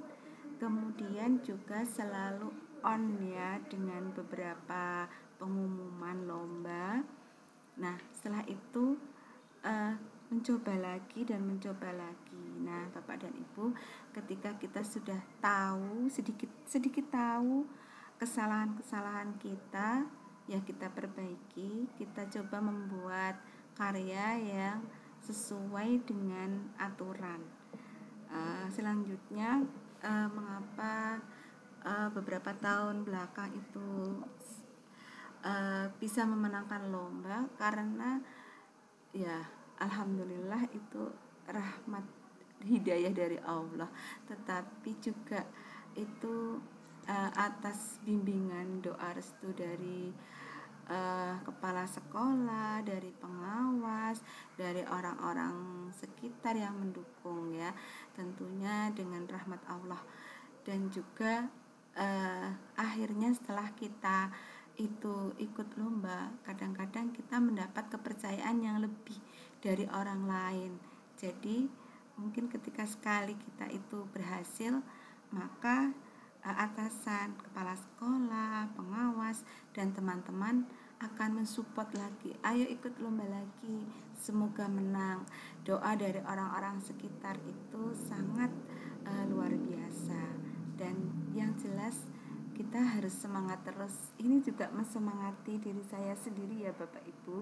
Kemudian juga selalu on ya dengan beberapa pengumuman lomba. Nah setelah itu mencoba lagi dan mencoba lagi. Nah Bapak dan Ibu, ketika kita sudah tahu sedikit tahu kesalahan-kesalahan kita, ya kita perbaiki, kita coba membuat karya yang sesuai dengan aturan. Selanjutnya mengapa beberapa tahun belakang itu bisa memenangkan lomba, karena ya alhamdulillah itu rahmat hidayah dari Allah, tetapi juga itu atas bimbingan doa restu dari kepala sekolah, dari pengawas, dari orang-orang sekitar yang mendukung ya, tentunya dengan rahmat Allah. Dan juga akhirnya setelah kita itu ikut lomba, kadang-kadang kita mendapat kepercayaan yang lebih dari orang lain. Jadi mungkin ketika sekali kita itu berhasil, maka atasan, kepala sekolah, pengawas, dan teman-teman akan mensupport lagi. Ayo ikut lomba lagi, semoga menang. Doa dari orang-orang sekitar itu sangat luar biasa. Dan yang jelas kita harus semangat terus. Ini juga mensemangati diri saya sendiri ya Bapak Ibu,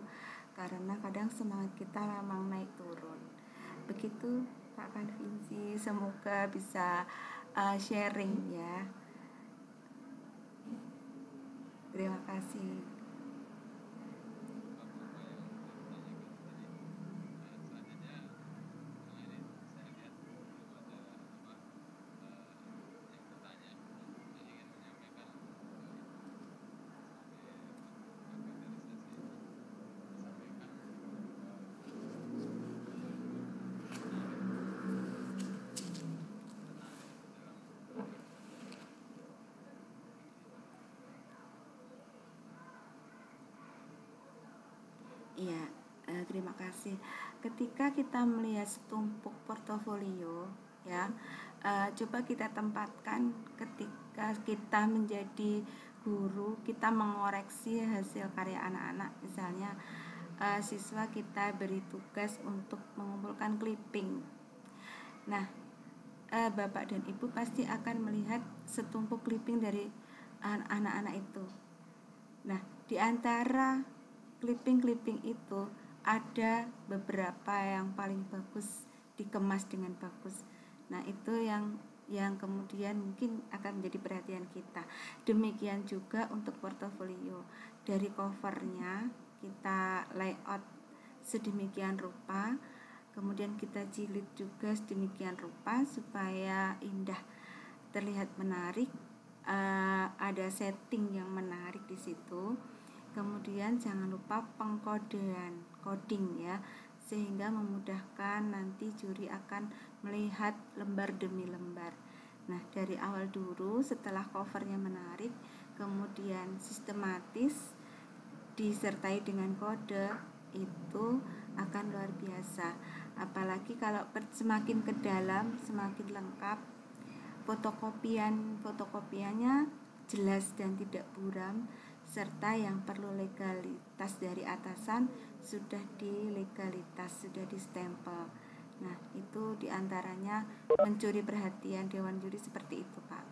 karena kadang semangat kita memang naik turun. Begitu Pak Konvinsi, semoga bisa sharing ya. Terima kasih. Iya, terima kasih. Ketika kita melihat setumpuk portofolio, ya, coba kita tempatkan ketika kita menjadi guru, kita mengoreksi hasil karya anak-anak. Misalnya, siswa kita beri tugas untuk mengumpulkan clipping. Nah, Bapak dan Ibu pasti akan melihat setumpuk clipping dari anak-anak itu. Nah, di antara clipping itu ada beberapa yang paling bagus, dikemas dengan bagus. Nah itu yang kemudian mungkin akan menjadi perhatian kita. Demikian juga untuk portofolio, dari covernya kita layout sedemikian rupa, kemudian kita jilid juga sedemikian rupa supaya indah, terlihat menarik, ada setting yang menarik di situ. Kemudian jangan lupa pengkodean, coding ya, sehingga memudahkan nanti juri akan melihat lembar demi lembar. Nah dari awal dulu, setelah covernya menarik, kemudian sistematis disertai dengan kode, itu akan luar biasa. Apalagi kalau semakin ke dalam, semakin lengkap, fotokopiannya jelas dan tidak buram, serta yang perlu legalitas dari atasan sudah dilegalitas, sudah distempel. Nah itu diantaranya mencuri perhatian Dewan Juri seperti itu Pak.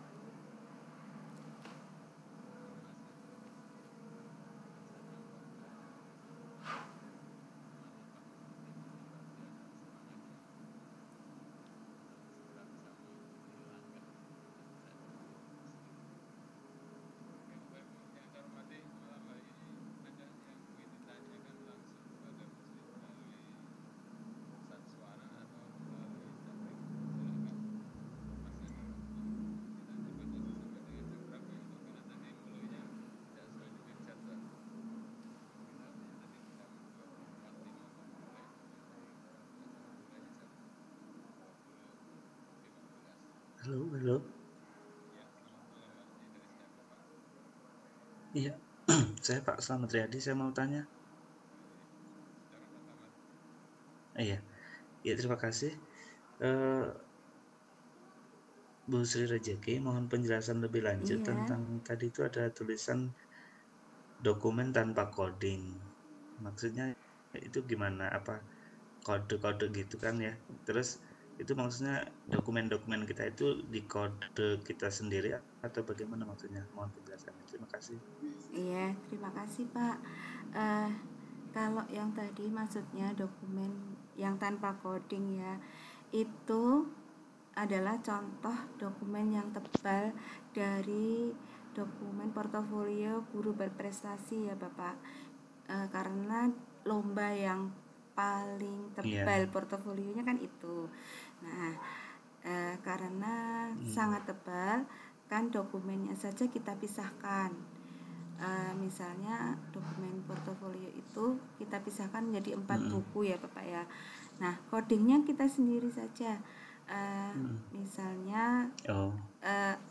Halo, halo. Ya, selamat malam Pak. Ini dari siapa Pak? Iya, saya Pak Slamet Riyadi. Saya mau tanya. Silakan Pak Selamat. Iya, ya terima kasih. Eh, Bu Sri Rejeki, mohon penjelasan lebih lanjut Iya, tentang tadi itu ada tulisan dokumen tanpa coding. Maksudnya itu gimana? Apa kode-kode gitu kan ya? Terus itu maksudnya dokumen-dokumen kita itu di kode kita sendiri atau bagaimana maksudnya? Mohon penjelasannya. Terima kasih. iya, terima kasih Pak. Eh, Kalau yang tadi maksudnya dokumen yang tanpa coding ya, itu adalah contoh dokumen yang tebal dari dokumen portofolio guru berprestasi ya Bapak. Karena lomba yang paling tebal Iya. portofolionya kan itu. Nah, karena Hmm. sangat tebal kan dokumennya saja kita pisahkan. Misalnya dokumen portofolio itu kita pisahkan menjadi 4 Hmm. buku ya Bapak ya. Nah, codingnya kita sendiri saja. Misalnya Oh.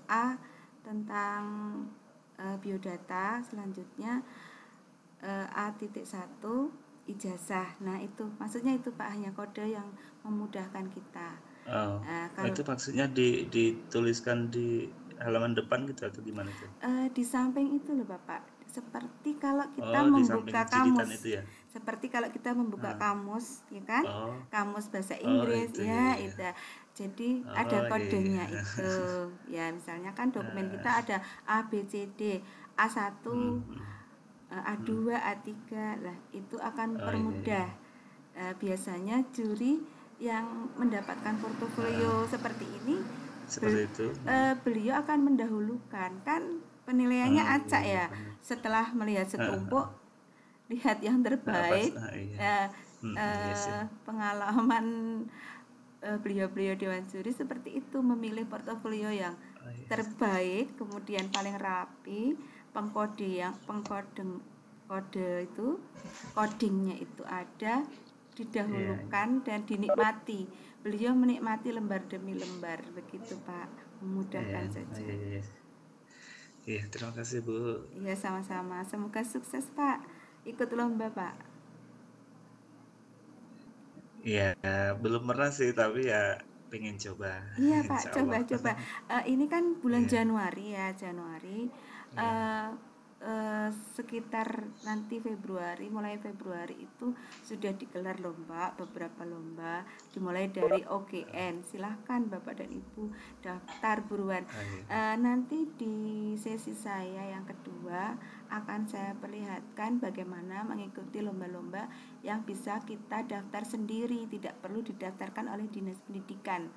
A tentang biodata, selanjutnya A.1 ijazah. Nah, itu maksudnya itu Pak, hanya kode yang memudahkan kita. Oh, Kalau itu maksudnya dituliskan di halaman depan gitu atau gimana itu? di samping itu loh Bapak, seperti kalau kita Oh, di samping membuka jiritan kamus, itu ya? seperti kalau kita membuka Ah. kamus, ya kan? Oh, Kamus bahasa oh Inggris, itu ya, ya ya. itu. Jadi ada Oh iya, kodenya iya. itu. Ya, misalnya kan dokumen Ah, kita ada A, B, C, D, A1, hmm, hmm. A2, A3 lah, itu akan Oh iya, iya. mempermudah. Biasanya juri yang mendapatkan portofolio Ah, seperti ini seperti itu. beliau akan mendahulukan, kan penilaiannya Oh iya, acak iya ya, benar. setelah melihat setumpuk Ah, lihat yang pas, terbaik. iya. eh, Iya sih. Pengalaman beliau-beliau dewan juri seperti itu, memilih portofolio yang Oh iya. terbaik, kemudian paling rapi, pengkodeng kode itu, codingnya itu ada, Iya, iya. didahulukan dan dinikmati. Beliau menikmati lembar demi lembar, begitu Pak, Iya, memudahkan oh, saja. iya, iya. Iya, terima kasih Bu. Ya, sama-sama, semoga sukses Pak, ikut lomba Pak. Iya, belum pernah sih, tapi ya pengen coba. Iya Pak, Insya Allah. coba-coba. Ini kan bulan Iya, Januari ya, Januari. iya. Eh, Sekitar nanti Februari, mulai Februari itu sudah digelar lomba, beberapa lomba, dimulai dari OGN. Silahkan Bapak dan Ibu daftar buruan. Oh iya. Nanti di sesi saya yang kedua akan saya perlihatkan bagaimana mengikuti lomba-lomba yang bisa kita daftar sendiri, tidak perlu didaftarkan oleh Dinas Pendidikan.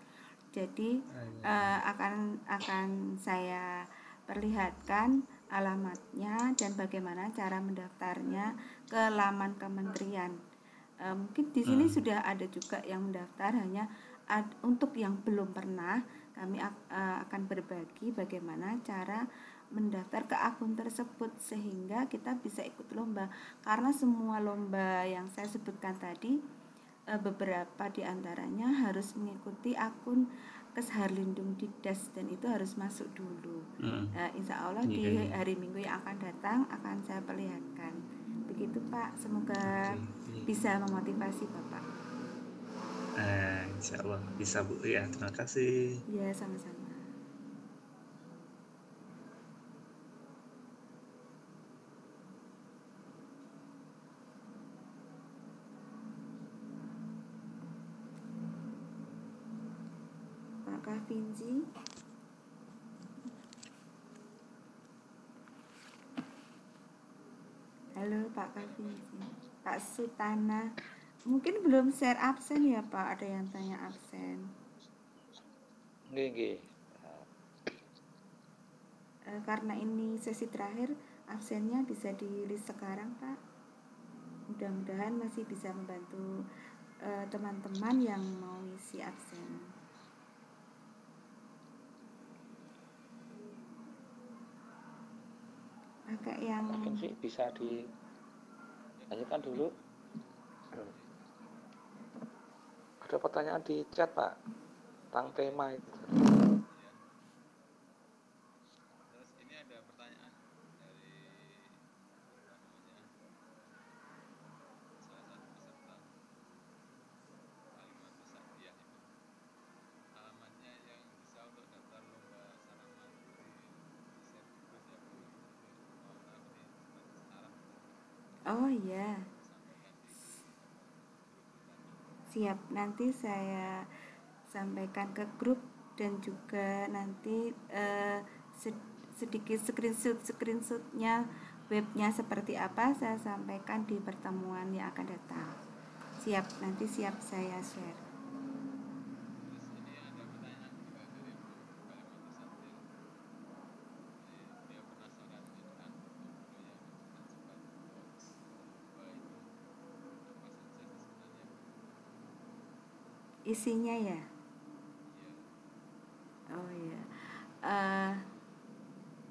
Jadi Oh iya, iya. akan saya perlihatkan alamatnya dan bagaimana cara mendaftarnya ke laman kementerian. Mungkin di sini Hmm. sudah ada juga yang mendaftar, hanya untuk yang belum pernah kami akan berbagi bagaimana cara mendaftar ke akun tersebut sehingga kita bisa ikut lomba, karena semua lomba yang saya sebutkan tadi beberapa diantaranya harus mengikuti akun Kesharlindung Dikdas dan itu harus masuk dulu. Hmm. Insya Allah Iya, di iya. hari Minggu yang akan datang akan saya perlihatkan. Begitu Pak, semoga Oke, iya. bisa memotivasi Bapak. Insya Allah bisa Bu. Ya, terima kasih. Ya, sama-sama. Pak Kavinci. Halo Pak Kavinci. Pak Sutana. Mungkin belum share absen ya Pak, ada yang tanya absen. Nggih, nggih. Karena ini sesi terakhir, absennya bisa di list sekarang Pak. Mudah-mudahan masih bisa membantu teman-teman yang mau isi absen. Pakai yang Mungkin sih bisa dilanjutkan dulu. Ada pertanyaan di chat, Pak, tentang tema itu. Oh ya, sampaikan di grup tadi. siap. Nanti saya sampaikan ke grup dan juga nanti sedikit screenshotnya webnya seperti apa saya sampaikan di pertemuan yang akan datang. Siap, nanti siap saya share. Terus ini ada pertanyaan juga dari Bu Kalimatu Saptir. Jadi dia penasaran ini kan untuk guru yang mengajukan untuk lomba itu apa saja sih sebenarnya Bu? Isinya ya. Iya. Oh ya.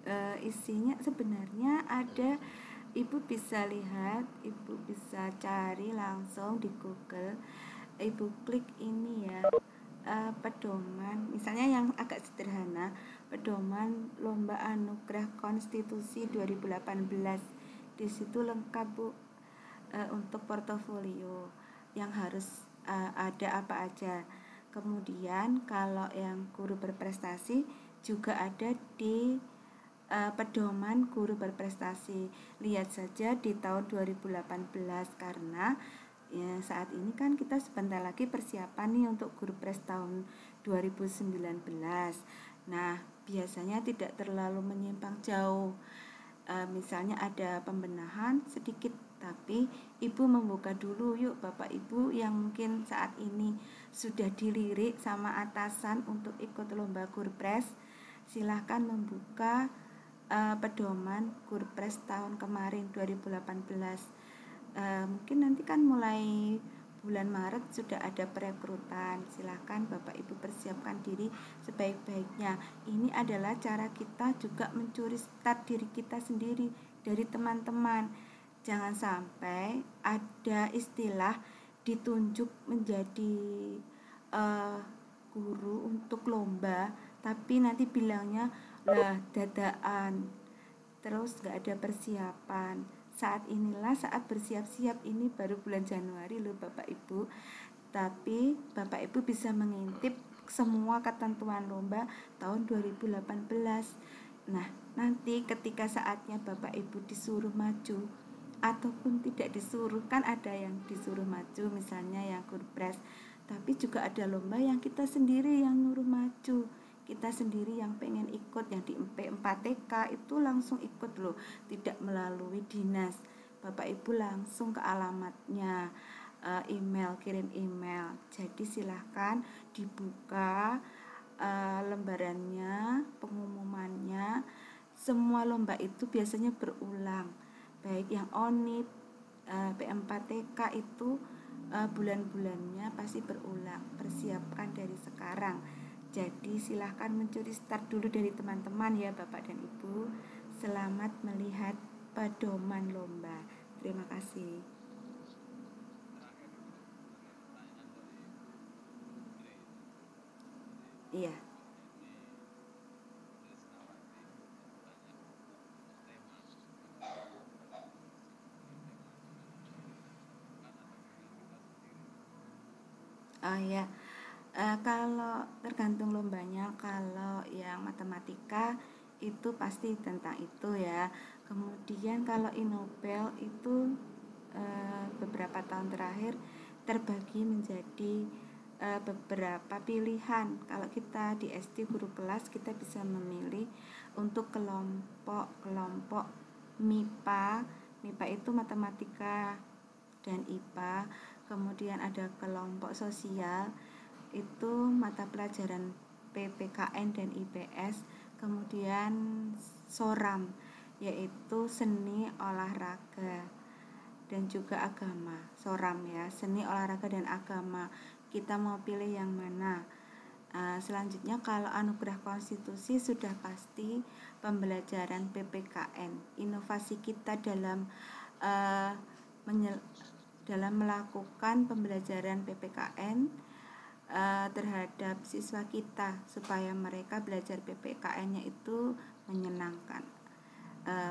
Eh, Isinya sebenarnya ada, ibu bisa lihat, ibu bisa cari langsung di Google, ibu klik ini ya, pedoman misalnya yang agak sederhana, pedoman lomba anugerah konstitusi 2018. Di situ lengkap Bu, untuk portofolio yang harus ada apa aja. Kemudian kalau yang guru berprestasi juga ada di pedoman guru berprestasi. Lihat saja di tahun 2018 karena ya, saat ini kan kita sebentar lagi persiapan nih untuk guru pres tahun 2019. Nah, biasanya tidak terlalu menyimpang jauh. Misalnya ada pembenahan sedikit, tapi ibu membuka dulu yuk Bapak Ibu yang mungkin saat ini sudah dilirik sama atasan untuk ikut lomba Gurpres, silahkan membuka pedoman Gurpres tahun kemarin 2018. Mungkin nanti kan mulai bulan Maret sudah ada perekrutan, silahkan Bapak Ibu persiapkan diri sebaik-baiknya. Ini adalah cara kita juga mencuri start diri kita sendiri dari teman-teman. Jangan sampai ada istilah ditunjuk menjadi guru untuk lomba, tapi nanti bilangnya lah dadaan, terus gak ada persiapan. Saat inilah saat bersiap-siap, ini baru bulan Januari loh Bapak Ibu, tapi Bapak Ibu bisa mengintip semua ketentuan lomba tahun 2018. Nah, nanti ketika saatnya Bapak Ibu disuruh maju ataupun tidak disuruh, kan ada yang disuruh maju misalnya yang Gurpres, tapi juga ada lomba yang kita sendiri yang nyuruh maju, kita sendiri yang pengen ikut, yang di P4TK itu langsung ikut loh, tidak melalui dinas. Bapak Ibu langsung ke alamatnya, email, kirim email. Jadi silahkan dibuka lembarannya, pengumumannya. Semua lomba itu biasanya berulang, baik yang ONIP, P4TK itu bulan-bulannya pasti berulang. Persiapkan dari sekarang. Jadi silahkan mencuri start dulu dari teman-teman ya Bapak dan Ibu. Selamat melihat pedoman lomba. Terima kasih. Terakhir itu ada pertanyaan dari Bu Putri. Jadi Iya. Bu ini Trisnawati yang bertanya untuk tema lomba anugerah konstitusi ini temanya menentukan atau memang kita sendiri? Oh ya. Kalau tergantung lombanya, kalau yang matematika itu pasti tentang itu ya. Kemudian kalau Inobel itu beberapa tahun terakhir terbagi menjadi beberapa pilihan. Kalau kita di SD guru kelas, kita bisa memilih untuk kelompok MIPA. MIPA itu matematika dan IPA. Kemudian ada kelompok sosial, itu mata pelajaran PPKN dan IPS. Kemudian SORAM, yaitu seni olahraga dan juga agama. SORAM ya, seni olahraga dan agama. Kita mau pilih yang mana? Selanjutnya kalau anugerah konstitusi sudah pasti pembelajaran PPKN. Inovasi kita dalam melakukan pembelajaran PPKN terhadap siswa kita supaya mereka belajar PPKN-nya itu menyenangkan.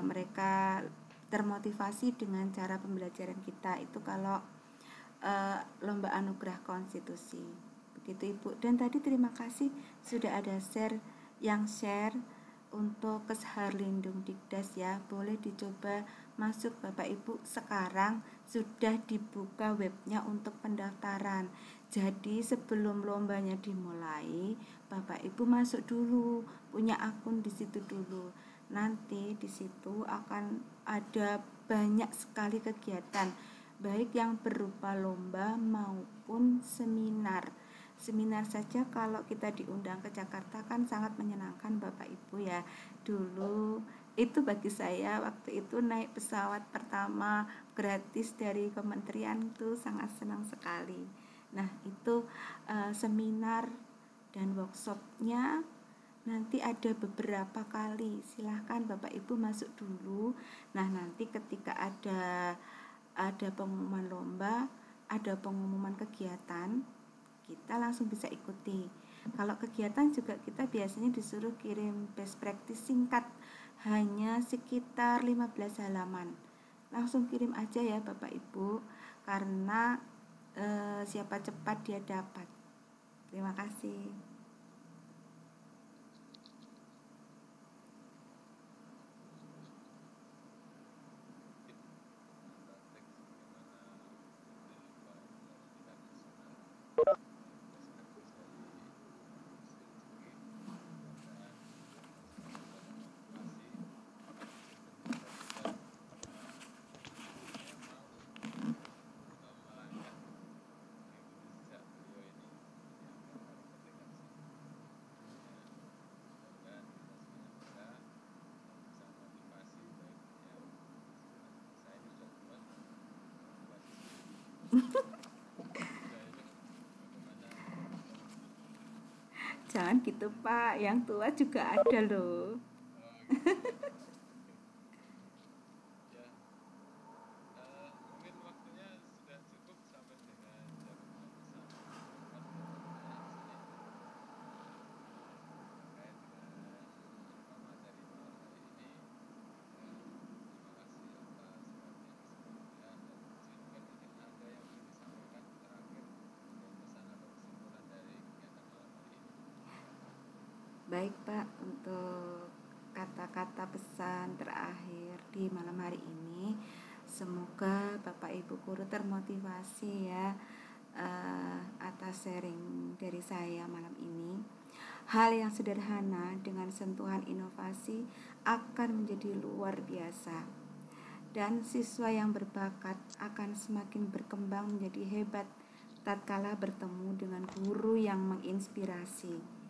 Mereka termotivasi dengan cara pembelajaran kita itu kalau lomba anugerah konstitusi. Begitu Ibu. Dan tadi terima kasih sudah ada share untuk Keshar Lindung Dikdas ya, boleh dicoba masuk Bapak Ibu. Sekarang sudah dibuka webnya untuk pendaftaran. Jadi sebelum lombanya dimulai, Bapak Ibu masuk dulu, punya akun di situ dulu. Nanti di situ akan ada banyak sekali kegiatan, baik yang berupa lomba maupun seminar. Seminar saja kalau kita diundang ke Jakarta kan sangat menyenangkan Bapak Ibu ya. Dulu itu bagi saya waktu itu naik pesawat pertama gratis dari kementerian itu sangat senang sekali. Nah itu seminar dan workshopnya nanti ada beberapa kali, silahkan Bapak Ibu masuk dulu. Nah nanti ketika ada pengumuman lomba, ada pengumuman kegiatan, kita langsung bisa ikuti. Kalau kegiatan juga kita biasanya disuruh kirim best practice singkat, hanya sekitar 15 halaman. Langsung kirim aja ya Bapak Ibu, karena siapa cepat dia dapat. Terima kasih. Jangan gitu Pak, yang tua juga ada loh. Ya, mungkin waktunya sudah cukup sampai dengan jam 6 terkait dengan materi malam hari ini. Terima kasih atas perhatian dan mungkin ada yang ingin disampaikan terakhir untuk pesan atau kesimpulan dari kegiatan malam hari ini. Baik Pak, untuk kata-kata pesan terakhir di malam hari ini, semoga Bapak Ibu guru termotivasi ya atas sharing dari saya malam ini. Hal yang sederhana dengan sentuhan inovasi akan menjadi luar biasa, dan siswa yang berbakat akan semakin berkembang menjadi hebat tatkala bertemu dengan guru yang menginspirasi.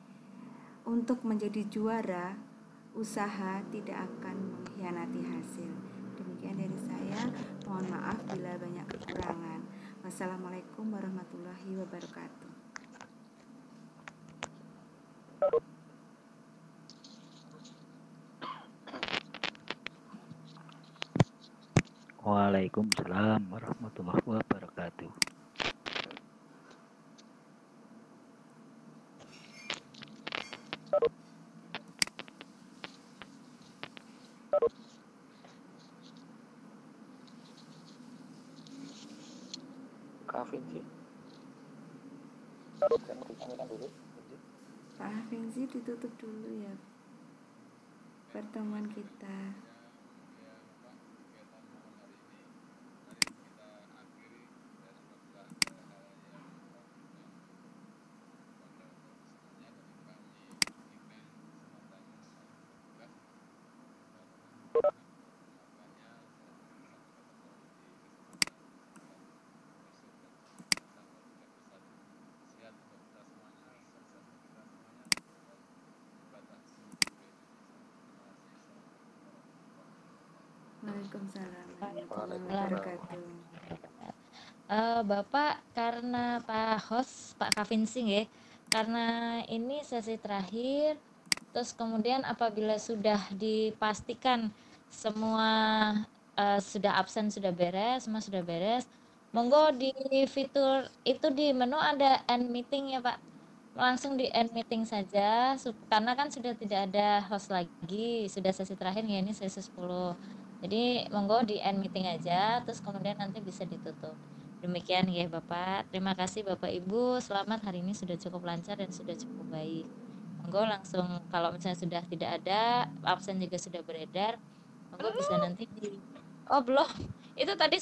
Untuk menjadi juara, usaha tidak akan mengkhianati hasil. Demikian dari saya, mohon maaf bila banyak kekurangan. Wassalamualaikum warahmatullahi wabarakatuh. Waalaikumsalam warahmatullahi wabarakatuh. Kak Vinci. Saya mau disampaikan dulu. Pak Fengzi ditutup dulu ya pertemuan kita. Waalaikumsalam warahmatullahi wabarakatuh. Bapak, karena Pak host Pak Kavin Singh ya, karena ini sesi terakhir, terus kemudian apabila sudah dipastikan semua sudah absen, sudah beres, semua sudah beres, monggo di fitur itu di menu ada end meeting ya Pak, langsung di end meeting saja, karena kan sudah tidak ada host lagi, sudah sesi terakhir ya, ini sesi 10. Jadi monggo di end meeting aja, terus kemudian nanti bisa ditutup. Demikian ya Bapak. Terima kasih Bapak Ibu. Selamat, hari ini sudah cukup lancar dan sudah cukup baik. monggo langsung, kalau misalnya sudah tidak ada, absen juga sudah beredar, monggo bisa nanti di, oh belum, itu tadi